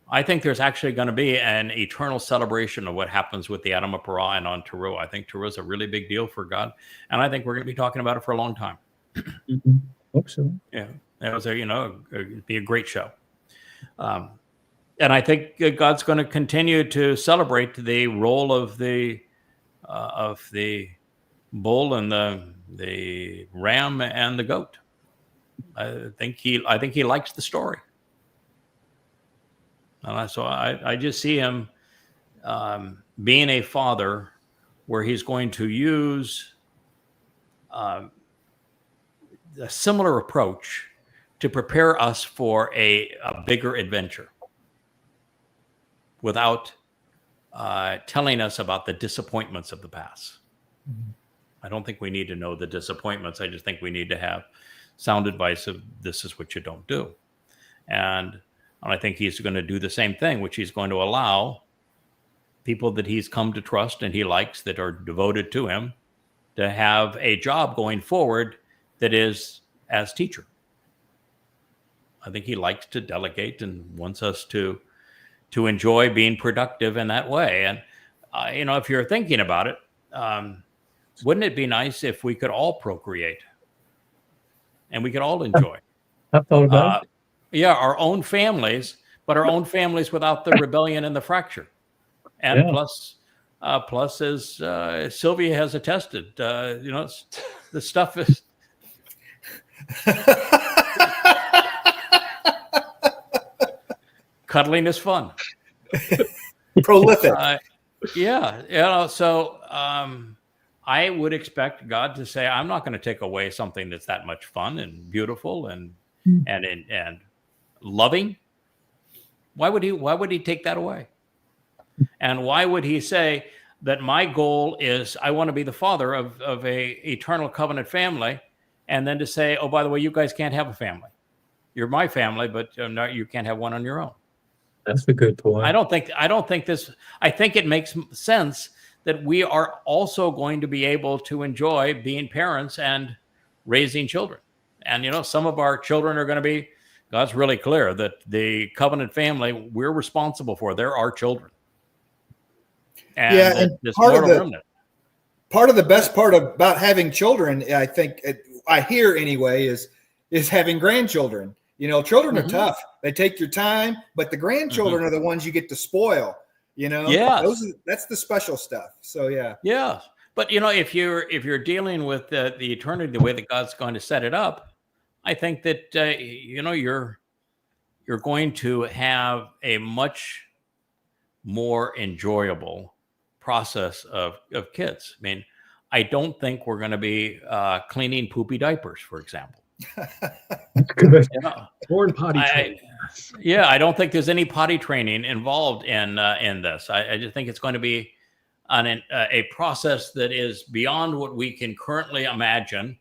I think there's actually going to be an eternal celebration of what happens with the Adam of Parah and on Teruah. I think Teruah is a really big deal for God, and I think we're going to be talking about it for a long time. Hope so. Yeah, it was it'd be a great show, and I think God's going to continue to celebrate the role of the bull and the ram and the goat. I think he likes the story. So I just see Him being a father where He's going to use a similar approach to prepare us for a bigger adventure without telling us about the disappointments of the past. Mhm. I don't think we need to know the disappointments. I just think we need to have sound advice of this is what you don't do. And I think he's going to do the same thing, which he's going to allow people that he's come to trust and he likes, that are devoted to him, to have a job going forward that is as teacher. I think he likes to delegate and wants us to enjoy being productive in that way. And, if you're thinking about it, wouldn't it be nice if we could all procreate and we could all enjoy? I've thought about it. Yeah, our own families, but our own families without the rebellion and the fracture. And Yeah. plus, as Sylvia has attested, the stuff is cuddling is fun. Prolific. So I would expect God to say, I'm not going to take away something that's that much fun and beautiful and loving. Why would he take that away? And why would he say that my goal is I want to be the father of a eternal covenant family, and then to say, oh, by the way, you guys can't have a family. You're my family, but you can't have one on your own. That's a good point. I think it makes sense that we are also going to be able to enjoy being parents and raising children. And, some of our children are going to be, God's really clear that the covenant family we're responsible for. They're our children. And part of the best part about having children, I think, I hear anyway, is having grandchildren. Children are tough. They take your time, but the grandchildren are the ones you get to spoil. Yes. That's the special stuff. So yeah. Yeah. But if you're dealing with the eternity the way that God's going to set it up, I think that you're going to have a much more enjoyable process of kids. I mean, I don't think we're going to be cleaning poopy diapers, for example. Good. Or potty training. I don't think there's any potty training involved in this. I just think it's going to be a process that is beyond what we can currently imagine,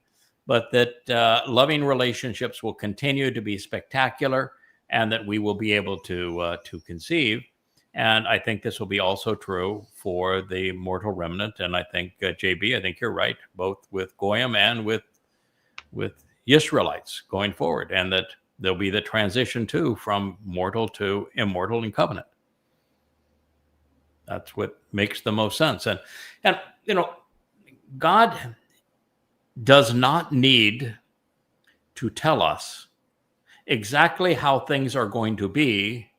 but that loving relationships will continue to be spectacular, and that we will be able to conceive. And I think this will be also true for the mortal remnant. And I think JB, I think you're right, both with Goyim and with Israelites going forward, and that there'll be the transition too from mortal to immortal in covenant. That's what makes the most sense. And God does not need to tell us exactly how things are going to be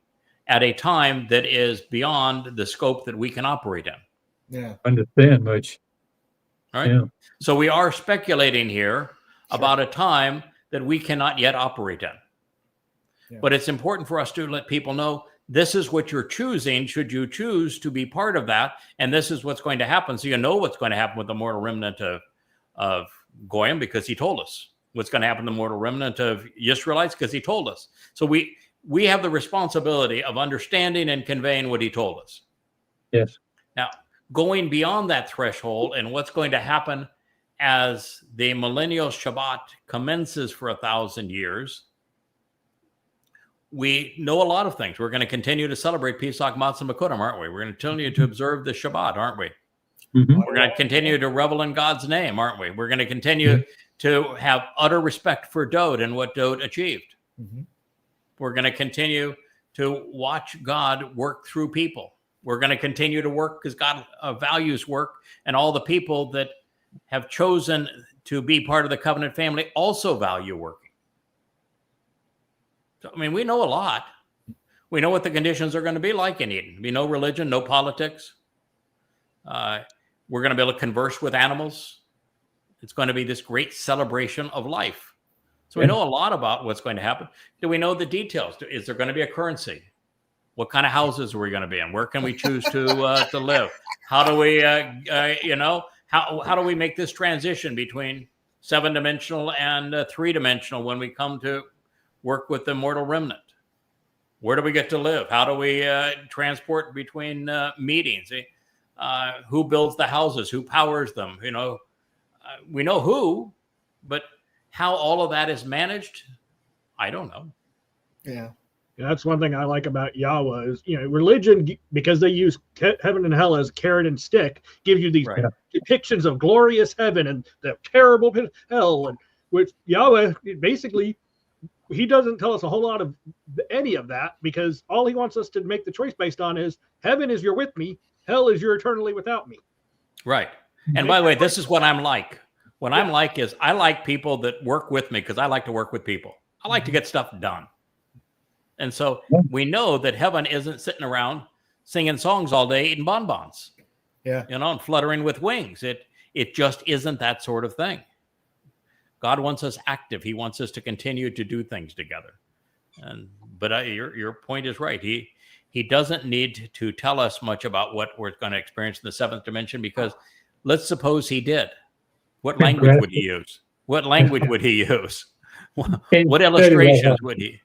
at a time that is beyond the scope that we can operate in. Yeah. Understand much. All right. Yeah. So we are speculating here about a time that we cannot yet operate in. Yeah. But it's important for us to let people know this is what you're choosing, should you choose to be part of that, and this is what's going to happen. So you know what's going to happen with the mortal remnant of Goyim, because he told us. What's going to happen to the mortal remnant of Israelites, because he told us. So we have the responsibility of understanding and conveying what he told us. Yes. Now, going beyond that threshold and what's going to happen as the millennial Shabbat commences for 1,000 years, we know a lot of things. We're going to continue to celebrate Pesach, Matzah, Makudim, aren't we? We're going to continue to observe the Shabbat, aren't we? Mm-hmm. We're going to continue to revel in God's name, aren't we? We're going to continue to have utter respect for Dode and what Dode achieved. Mm-hmm. We're going to continue to watch God work through people. We're going to continue to work because God values work, and all the people that have chosen to be part of the covenant family also value working. So, I mean, we know a lot. We know what the conditions are going to be like in Eden. Be no religion, no politics. We're going to be able to converse with animals. It's going to be this great celebration of life. So we know a lot about what's going to happen. Do we know the details? Is there going to be a currency? What kind of houses are we going to be in? Where can we choose to live? How do we, how do we make this transition between 7-dimensional and 3-dimensional when we come to work with the mortal remnant. Where do we get to live? How do we transport between meetings? Who builds the houses? Who powers them? You know, we know who, but how all of that is managed, I don't know. Yeah. And that's one thing I like about YAHOWAH is, you know, religion, because they use heaven and hell as carrot and stick, gives you these depictions of glorious heaven and the terrible hell. And with YAHOWAH, basically, he doesn't tell us a whole lot of any of that, because all he wants us to make the choice based on is heaven is you're with me, hell is you're eternally without me. Right. And by the way, this is what I'm like. What I'm like is I like people that work with me because I like to work with people. I like to get stuff done. And so we know that heaven isn't sitting around singing songs all day, eating bonbons, you know, and fluttering with wings. It just isn't that sort of thing. God wants us active. He wants us to continue to do things together. But your point is right. He doesn't need to tell us much about what we're going to experience in the 7th dimension, because let's suppose he did. What language would he use? What language would he use? What illustrations would he?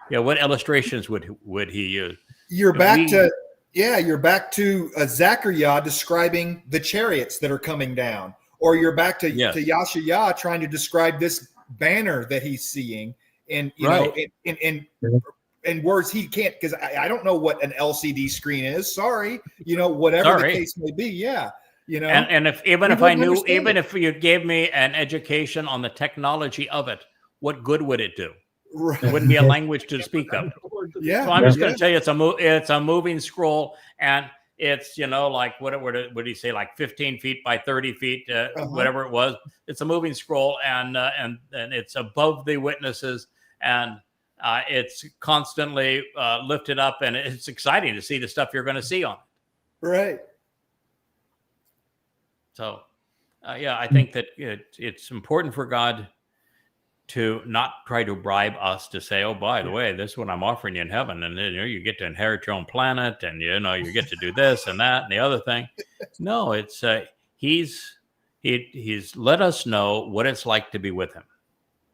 Yeah, what illustrations would he use? You're back to Zechariah describing the chariots that are coming down, or you're back to Yahshua trying to describe this banner that he's seeing, and you know, in words he can't, because I don't know what an LCD screen is. Sorry, you know, whatever the case may be. Yeah, you know, and if you gave me an education on the technology of it, what good would it do? Right. It wouldn't be a language to speak of. Yeah. So I'm just going to tell you, it's a moving scroll, and it's, you know, like what did he say, like 15 feet by 30 feet, whatever it was. It's a moving scroll, and it's above the witnesses, and it's constantly lifted up, and it's exciting to see the stuff you're going to see on it. Right. So, I think that it's important for God to not try to bribe us to say, oh, by the way, this is what I'm offering you in heaven. And then, you know, you get to inherit your own planet, and, you know, you get to do this and that and the other thing. No, it's he's let us know what it's like to be with him.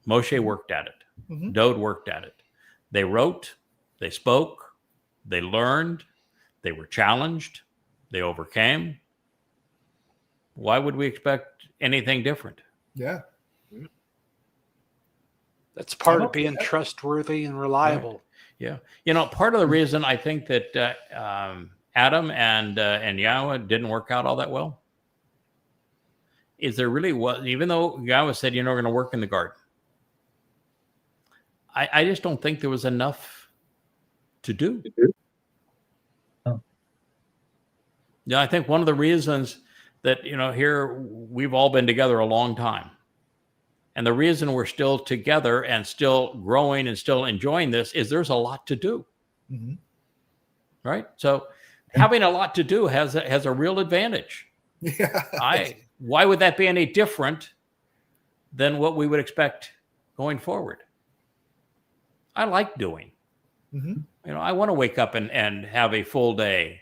Moshe worked at it. Mm-hmm. Dode worked at it. They wrote, they spoke, they learned, they were challenged, they overcame. Why would we expect anything different? Yeah. That's part of being trustworthy and reliable. Right. Yeah. You know, part of the reason I think that Adam and YAHOWAH didn't work out all that well is there really was, even though YAHOWAH said, you know, we're going to work in the garden, I just don't think there was enough to do. Oh. Yeah, I think one of the reasons that, you know, here we've all been together a long time. And the reason we're still together and still growing and still enjoying this is there's a lot to do. Mm-hmm. Right? So having a lot to do has a real advantage. Yeah. Why would that be any different than what we would expect going forward? I like doing. Mm-hmm. You know, I want to wake up and have a full day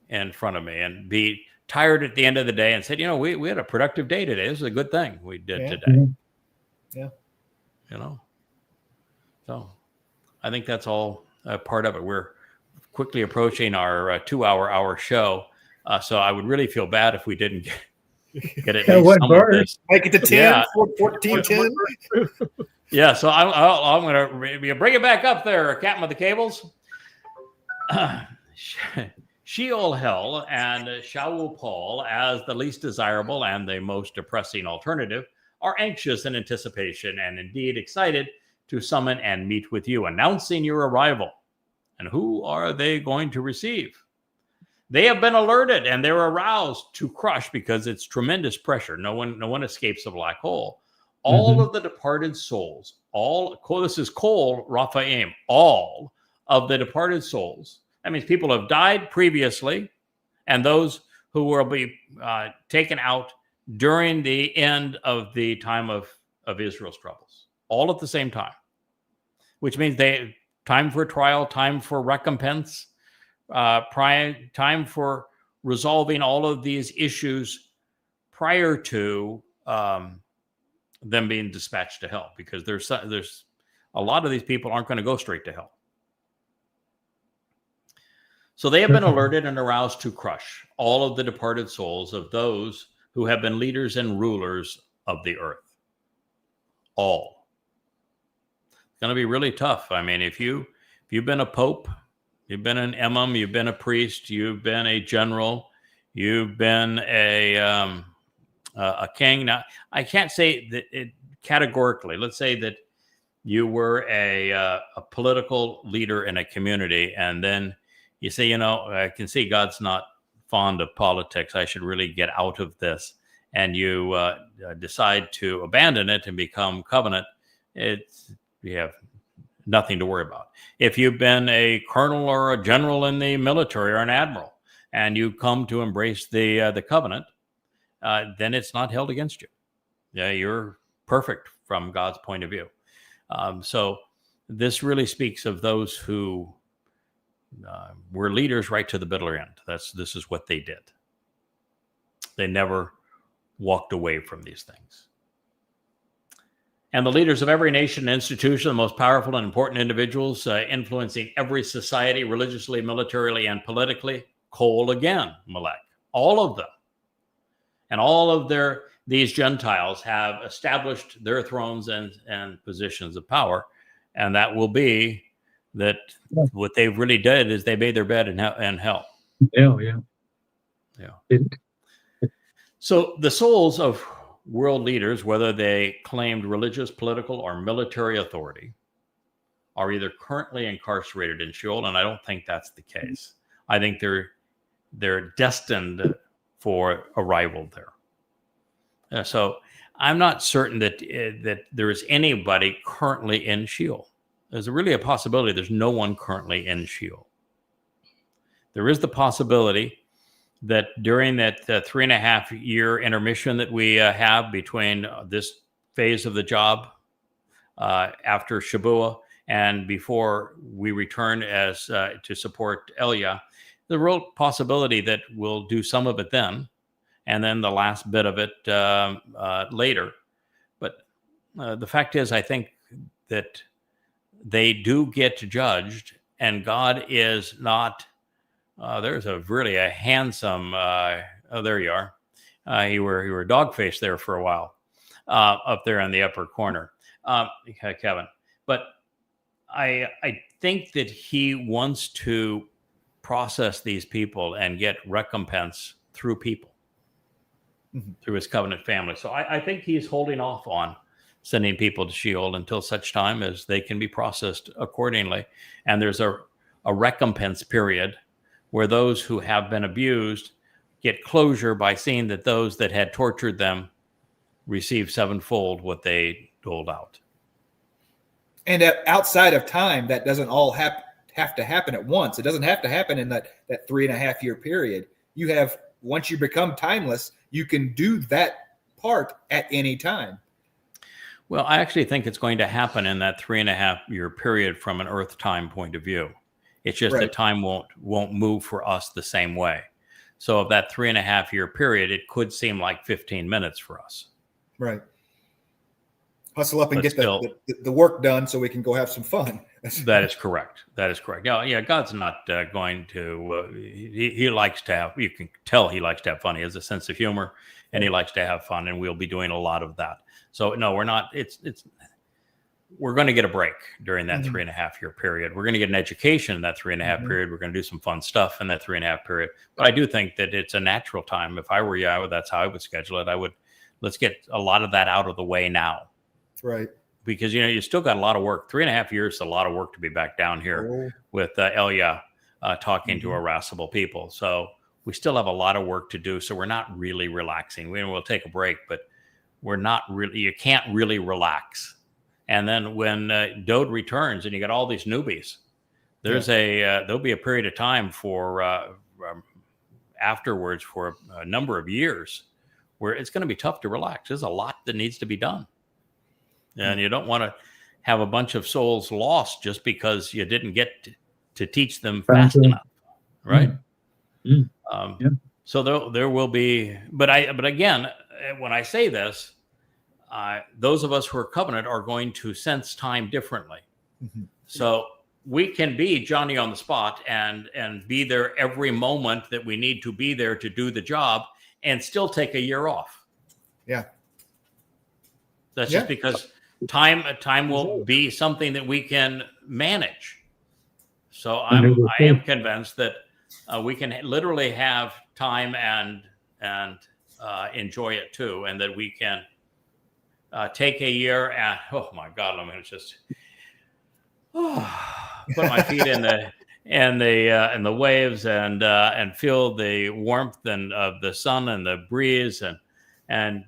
in front of me and be tired at the end of the day and said, you know, we had a productive day today. This is a good thing we did today. Mm-hmm. Yeah. You know, so I think that's all part of it. We're quickly approaching our 2-hour show. So I would really feel bad if we didn't get it. Make it to 10, 14, 10. Yeah. So I'm going to bring it back up there, Captain with the Cables. Sheol Hell and Shaul Paul, as the least desirable and the most depressing alternative, are anxious in anticipation and indeed excited to summon and meet with you, announcing your arrival. And who are they going to receive? They have been alerted and they're aroused to crush, because it's tremendous pressure. No one escapes the black hole. All of the departed souls, this is Kol Raphaim, all of the departed souls. That means people have died previously, and those who will be taken out during the end of the time of Israel's troubles, all at the same time, which means time for trial, time for recompense, time for resolving all of these issues prior to them being dispatched to hell, because there's a lot of these people aren't going to go straight to hell. So they have been alerted and aroused to crush all of the departed souls of those who have been leaders and rulers of the earth. All. It's going to be really tough. I mean, if you've been a pope, you've been an imam, you've been a priest, you've been a general, you've been a king. Now, I can't say that it categorically. Let's say that you were a political leader in a community, and then you say, I can see God's not fond of politics. I should really get out of this. And you decide to abandon it and become covenant. You have nothing to worry about. If you've been a colonel or a general in the military or an admiral, and you come to embrace the covenant, then it's not held against you. Yeah, you're perfect from God's point of view. So this really speaks of those who were leaders right to the bitter end. This is what they did. They never walked away from these things. And the leaders of every nation and institution, the most powerful and important individuals influencing every society, religiously, militarily, and politically, Kol again, Melech, all of them. And all of these Gentiles have established their thrones and positions of power. And that will be that what they really did is they made their bed in hell. Yeah. So the souls of world leaders, whether they claimed religious, political, or military authority, are either currently incarcerated in Sheol, and I don't think that's the case. I think they're destined for arrival there. So I'm not certain that there is anybody currently in Sheol. There's really a possibility there's no one currently in Sheol. There is the possibility that during that 3.5 year intermission that we have between this phase of the job after Shabuah and before we return as to support Elia, the real possibility that we'll do some of it then, and then the last bit of it later. But the fact is, I think that they do get judged, and God is not. There's a handsome. There you are. You were dog-faced there for a while, up there in the upper corner, Kevin. But I think that he wants to process these people and get recompense through people, through his covenant family. So I think he's holding off on sending people to Sheol until such time as they can be processed accordingly. And there's a recompense period where those who have been abused get closure by seeing that those that had tortured them receive sevenfold what they doled out. And outside of time, that doesn't all have to happen at once. It doesn't have to happen in that 3.5 year period. You have, once you become timeless, you can do that part at any time. Well, I actually think it's going to happen in that 3.5 year period from an earth time point of view. It's just that time won't move for us the same way. So of that 3.5 year period, it could seem like 15 minutes for us. Right. Hustle up and get the work done so we can go have some fun. That is correct. Yeah, God's not going to, he likes to have, you can tell he likes to have fun. He has a sense of humor and he likes to have fun, and we'll be doing a lot of that. So no, we're not, we're going to get a break during that 3.5 year period. We're going to get an education in that 3.5 period. We're going to do some fun stuff in that 3.5 period. But I do think that it's a natural time. If I were you, that's how I would schedule it. Let's get a lot of that out of the way now. Right. Because, you still got a lot of work. 3.5 years is a lot of work to be back down here with Elia talking to irascible people. So we still have a lot of work to do. So we're not really relaxing. We'll take a break, but we're not really, you can't really relax. And then when Dode returns and you got all these newbies, there's there'll be a period of time for afterwards for a number of years where it's going to be tough to relax. There's a lot that needs to be done. And you don't want to have a bunch of souls lost just because you didn't get to teach them fast enough, right? So there will be, but again, when I say this, those of us who are covenant are going to sense time differently. Mm-hmm. So we can be Johnny on the spot and be there every moment that we need to be there to do the job and still take a year off. Yeah. That's just because time will be something that we can manage. So I am convinced that we can literally have time and enjoy it too, and that we can take a year and oh my God, I'm going to just put my feet in the waves and feel the warmth of the sun and the breeze and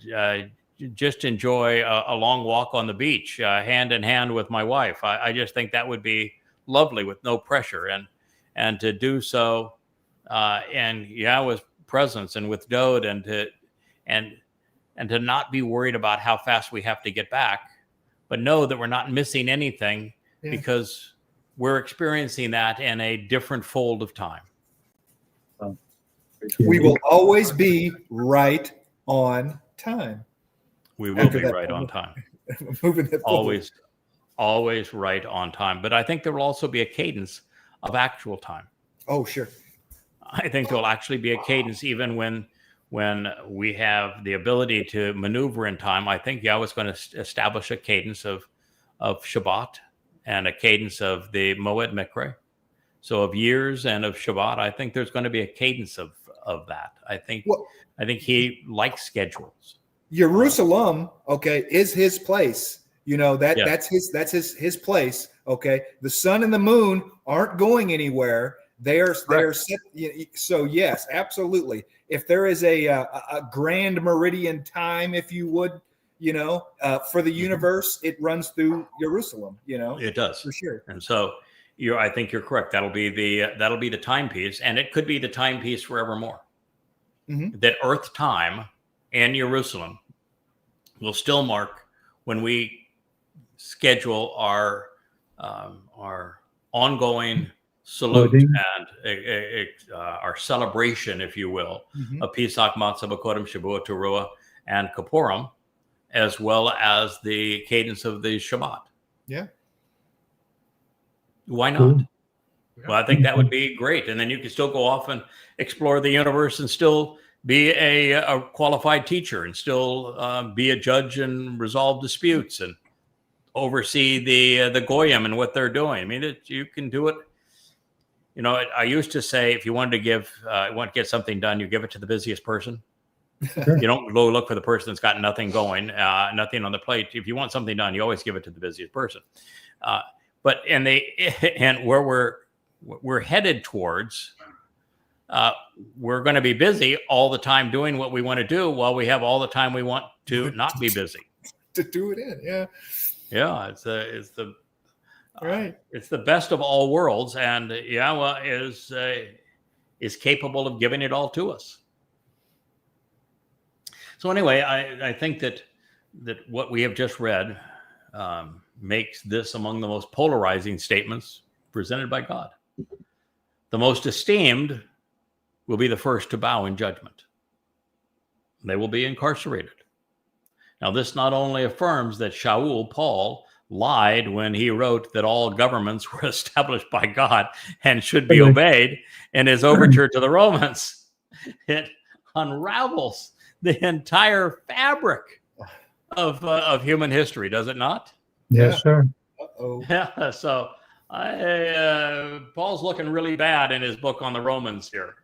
just enjoy a long walk on the beach, hand in hand with my wife. I just think that would be lovely with no pressure, and to do so in Yahweh's presence and with Dode, and to not be worried about how fast we have to get back, but know that we're not missing anything because we're experiencing that in a different fold of time. We will always be right on time. We will be right on time. Moving it always right on time. But I think there will also be a cadence of actual time. Oh, sure. I think there will actually be a cadence even when we have the ability to maneuver in time. I think Yahweh is going to establish a cadence of Shabbat and a cadence of the Moed Mikre. So of years and of Shabbat, I think there's going to be a cadence of that. I think he likes schedules. Jerusalem, is his place. That's his place. Okay. The sun and the moon aren't going anywhere. They're set. So yes, absolutely. If there is a grand meridian time, if you would, for the universe, it runs through Jerusalem. It does for sure. And so I think you're correct. That'll be the timepiece, and it could be the timepiece forevermore. Mm-hmm. That Earth time and Jerusalem will still mark when we schedule our ongoing salute and our celebration, if you will, of Pesach, Matzah, Bakodim, Shavuot, Teruah, and Kippurim, as well as the cadence of the Shabbat. Yeah. Why not? Well, I think that would be great. And then you can still go off and explore the universe and still be a qualified teacher and still be a judge and resolve disputes and oversee the Goyim and what they're doing. I mean, you can do it. I used to say, if you wanted to want to get something done, you give it to the busiest person. Sure. You don't go look for the person that's got nothing going, nothing on the plate. If you want something done, you always give it to the busiest person. But where we're headed towards, we're going to be busy all the time doing what we want to do, while we have all the time we want to not be busy. To do it in, yeah. Yeah, it's the best of all worlds, and Yahweh is capable of giving it all to us. So anyway, I think that what we have just read makes this among the most polarizing statements presented by God. The most esteemed will be the first to bow in judgment. They will be incarcerated. Now, this not only affirms that Paul, lied when he wrote that all governments were established by God and should be obeyed in his overture to the Romans, it unravels the entire fabric of human history, does it not? Yes, sir. Uh-oh. Yeah, so Paul's looking really bad in his book on the Romans here.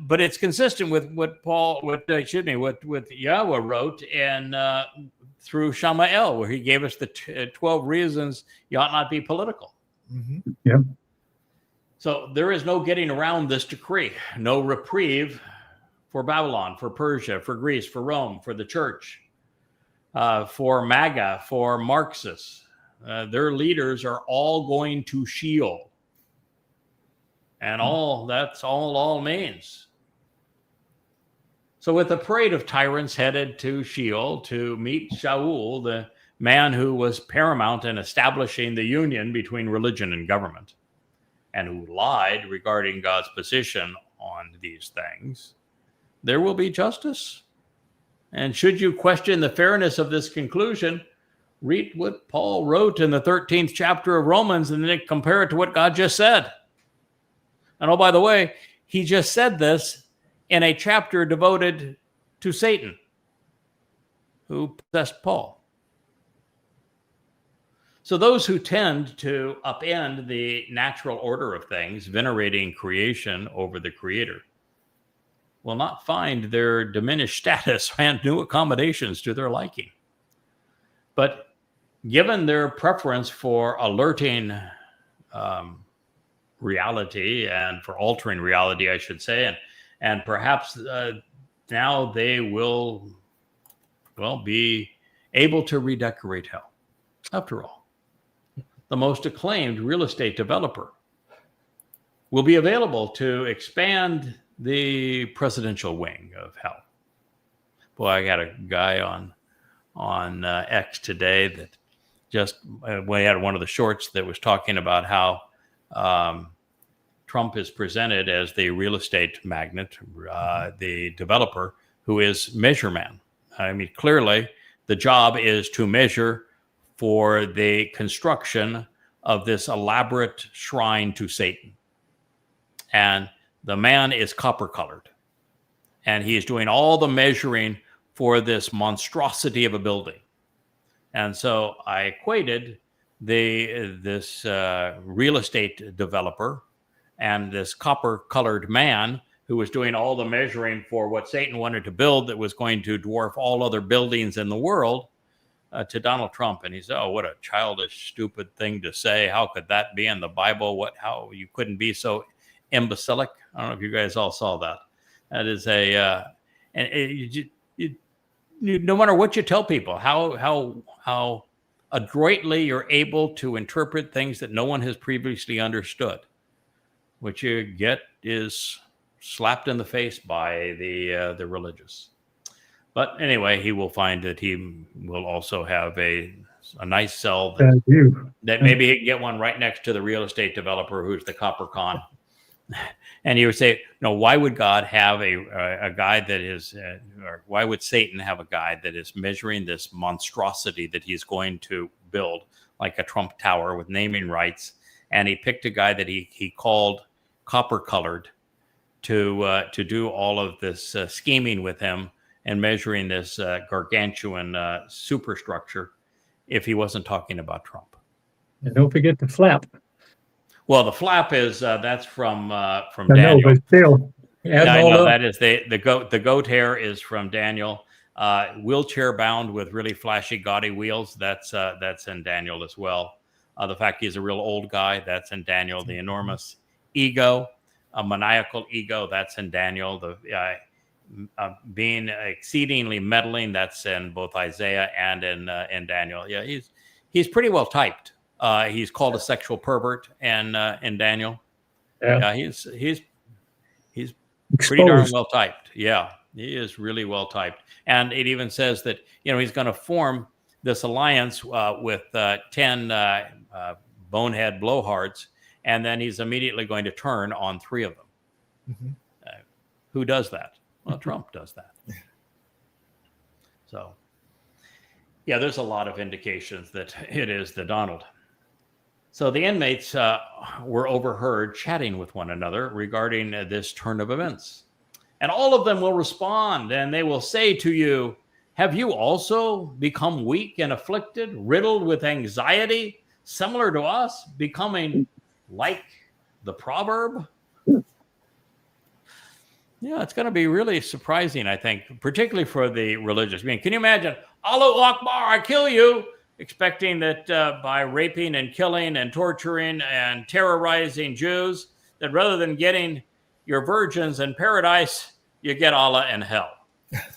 But it's consistent with what Yahweh wrote through Shamael, where he gave us the 12 reasons you ought not be political. Mm-hmm. Yeah. So there is no getting around this decree, no reprieve for Babylon, for Persia, for Greece, for Rome, for the church, for MAGA, for Marxists. Their leaders are all going to Sheol. And that's all means. So with the parade of tyrants headed to Sheol to meet Shaul, the man who was paramount in establishing the union between religion and government, and who lied regarding God's position on these things, there will be justice And should you question the fairness of this conclusion, read what Paul wrote in the 13th chapter of Romans and then compare it to what God just said. And oh, by the way, he just said this in a chapter devoted to Satan, who possessed Paul. So those who tend to upend the natural order of things, venerating creation over the creator, will not find their diminished status and new accommodations to their liking. But given their preference for alerting reality and for altering reality, I should say, and perhaps now they will, be able to redecorate hell. After all, the most acclaimed real estate developer will be available to expand the presidential wing of hell. Boy, I got a guy on X today that just we had one of the shorts that was talking about how Trump is presented as the real estate magnate, the developer who is measureman. I mean, clearly the job is to measure for the construction of this elaborate shrine to Satan. And the man is copper colored. And he is doing all the measuring for this monstrosity of a building. And so I equated this real estate developer and this copper-colored man who was doing all the measuring for what Satan wanted to build that was going to dwarf all other buildings in the world to Donald Trump. And he said, oh, what a childish, stupid thing to say. How could that be in the Bible? How you couldn't be so imbecilic? I don't know if you guys all saw that. That is no matter what you tell people, how adroitly you're able to interpret things that no one has previously understood, what you get is slapped in the face by the religious. But anyway, he will find that he will also have a nice cell that maybe he can get one right next to the real estate developer who's the copper con. And you would say, why would God have a guy that is, or why would Satan have a guy that is measuring this monstrosity that he's going to build, like a Trump Tower with naming rights? And he picked a guy that he called copper colored to do all of this scheming with him and measuring this gargantuan superstructure, if he wasn't talking about Trump. And don't forget the flap. Well, the flap is that's from Daniel. No, but still, that is the goat hair is from Daniel. Wheelchair bound with really flashy, gaudy wheels. That's in Daniel as well. The fact he's a real old guy. That's in Daniel. The enormous ego, a maniacal ego. That's in Daniel. The being exceedingly meddling. That's in both Isaiah and in Daniel. Yeah, he's pretty well typed. He's called a sexual pervert in Daniel. Yeah, he's pretty darn well typed. Yeah, he is really well typed. And it even says that he's going to form this alliance with 10 bonehead blowhards, and then he's immediately going to turn on 3 of them. Mm-hmm. Who does that? Well, Trump does that. So, yeah, there's a lot of indications that it is the Donald. So the inmates were overheard chatting with one another regarding this turn of events. And all of them will respond, and they will say to you, have you also become weak and afflicted, riddled with anxiety, similar to us, becoming like the proverb? Yeah, it's going to be really surprising, I think, particularly for the religious. I mean, can you imagine, Allahu Akbar, I kill you, expecting that by raping and killing and torturing and terrorizing Jews, that rather than getting your virgins in paradise, you get Allah in hell.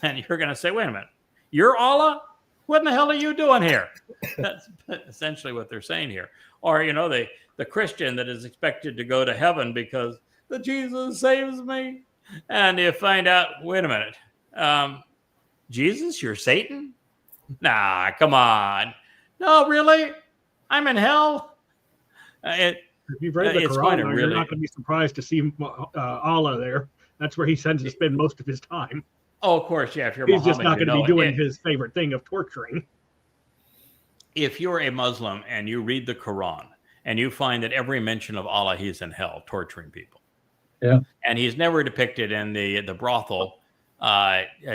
And you're going to say, wait a minute, you're Allah? What in the hell are you doing here? That's essentially what they're saying here. Or, the Christian that is expected to go to heaven because the Jesus saves me. And you find out, wait a minute, Jesus, you're Satan? Nah, come on. No, really? I'm in hell? If you've read the Quran, you're not going to be surprised to see Allah there. That's where he tends to spend most of his time. Oh, of course, yeah. If you're He's just Muhammad, not you going to know be doing it. his favorite thing of torturing. If you're a Muslim and you read the Quran and you find that every mention of Allah, he's in hell torturing people. Yeah. And he's never depicted in the brothel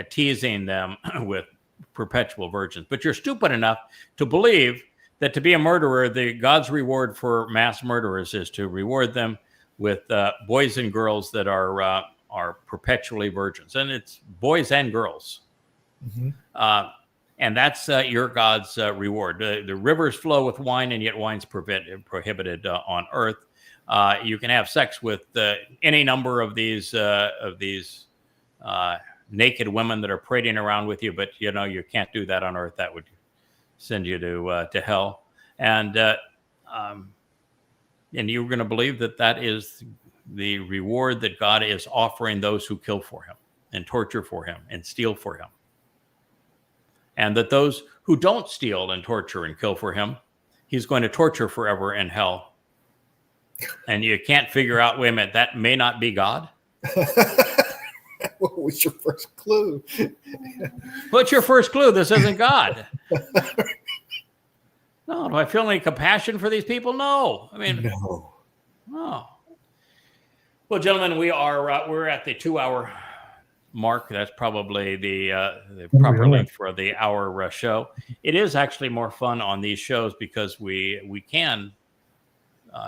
teasing them with perpetual virgins. But you're stupid enough to believe that to be a murderer, God's reward for mass murderers is to reward them with boys and girls that are perpetually virgins. And it's boys and girls. Mm-hmm. And that's your God's reward. The rivers flow with wine, and yet wine's prohibited on earth. You can have sex with any number of these naked women that are parading around with you, but you can't do that on earth. That would send you to hell. And you're going to believe that is the reward that God is offering those who kill for him and torture for him and steal for him. And that those who don't steal and torture and kill for him, he's going to torture forever in hell. And you can't figure out, wait a minute, that may not be God? What was your first clue? What's your first clue? This isn't God. No, do I feel any compassion for these people? No. I mean, No. Well, gentlemen, we're at the 2-hour mark. That's probably the proper length for the hour show. It is actually more fun on these shows because we can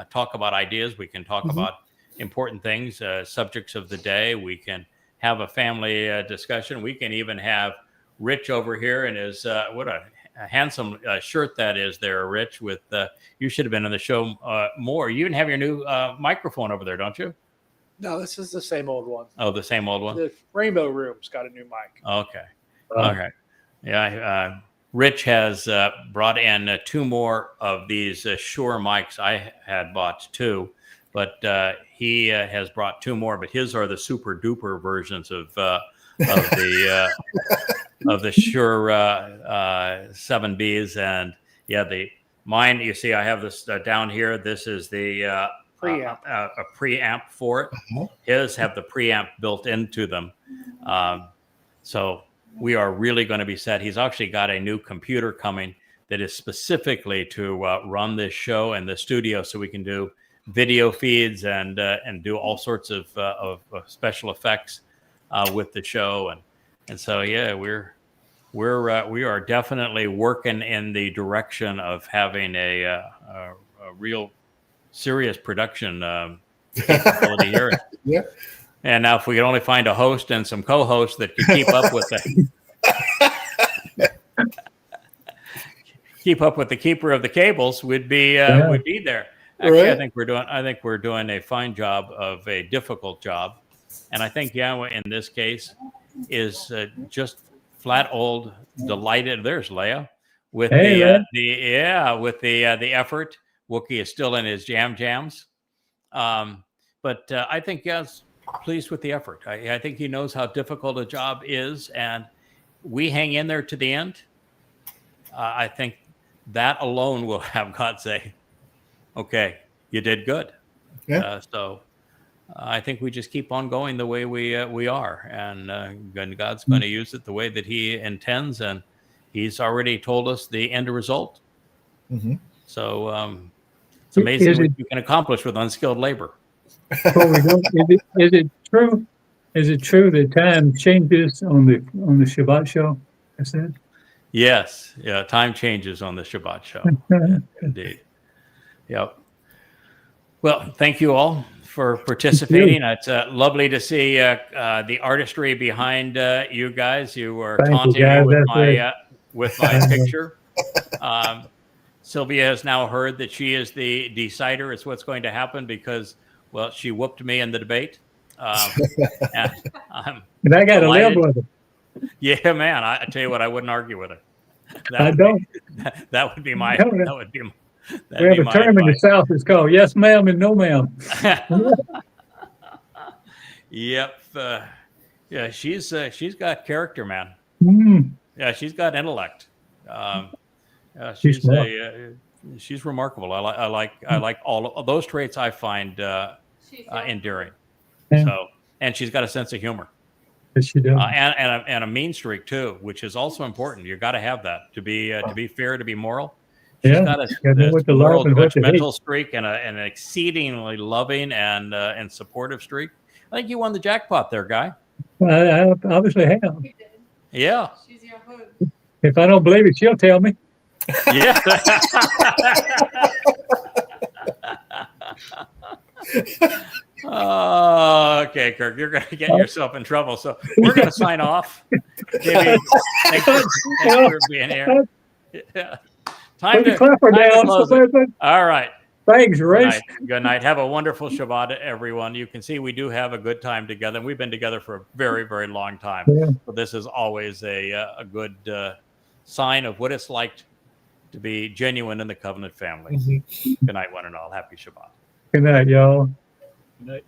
talk about ideas. We can talk about important things, subjects of the day. We can have a family discussion. We can even have Rich over here and his what a handsome shirt that is there, Rich. With you should have been on the show more. You even have your new microphone over there, don't you? No, this is the same old one. Oh, the same old one. The Rainbow Room's got a new mic. Okay. Okay. Yeah. Rich has brought in 2 more of these Shure mics. I had bought 2, but he has brought 2 more. But his are the super duper versions of the Shure 7Bs. And mine. You see, I have this down here. This is the Preamp. A preamp for it. His have the preamp built into them. So we are really going to be set. He's actually got a new computer coming that is specifically to run this show in the studio, so we can do video feeds and do all sorts of special effects with the show. And so we are definitely working in the direction of having a real serious production capability here. Yeah. And now, if we could only find a host and some co-hosts that could keep up with the keeper of the cables, would be there. Actually, right. I think we're doing a fine job of a difficult job, and I think Yahowah in this case is just flat old delighted. There's Leia with the effort. Wookie is still in his jams. But I think Yah's pleased with the effort. I think he knows how difficult a job is, and we hang in there to the end. I think that alone will have God say, okay, you did good. Yeah. So I think we just keep on going the way we are, and God's going to use it the way that he intends, and he's already told us the end result. Mm-hmm. So it's amazing what you can accomplish with unskilled labor. Is it true? Is it true that time changes on the Shabbat show? I said. Yes. Yeah. Time changes on the Shabbat show. Indeed. Yep. Well, thank you all for participating. It's lovely to see the artistry behind you guys. You were taunting me with my picture. Sylvia has now heard that she is the decider. It's what's going to happen because, well, she whooped me in the debate. And I got to live with it. Yeah, man. I tell you what, I wouldn't argue with her. That would be my. We have a term in the South. It's called "yes, ma'am" and "no, ma'am." Yep. Yeah, she's got character, man. Yeah, she's got intellect. She's remarkable. I like all of those traits. I find endearing. So, and she's got a sense of humor. Yes, she does. and a mean streak too, which is also important. You got to have that to be fair, to be moral. She's Yeah, got you know this what to love moral, and what to hate. judgmental streak and an exceedingly loving and supportive streak. I think you won the jackpot there, Guy. I obviously have. Yeah. She's Yahoo. If I don't believe it, she'll tell me. Yeah. Oh, okay, Kirk, you're going to get yourself in trouble. So we're going to sign off. Maybe, thanks for being here. Yeah. Time Put the to clapper down. close it. All right. Thanks, Good Ray. night. Good night. Have a wonderful Shabbat, everyone. You can see we do have a good time together. We've been together for a very, very long time. Yeah. So this is always a good sign of what it's like to be genuine in the covenant family. Good night, one and all. Happy Shabbat. Good night, y'all. Good night.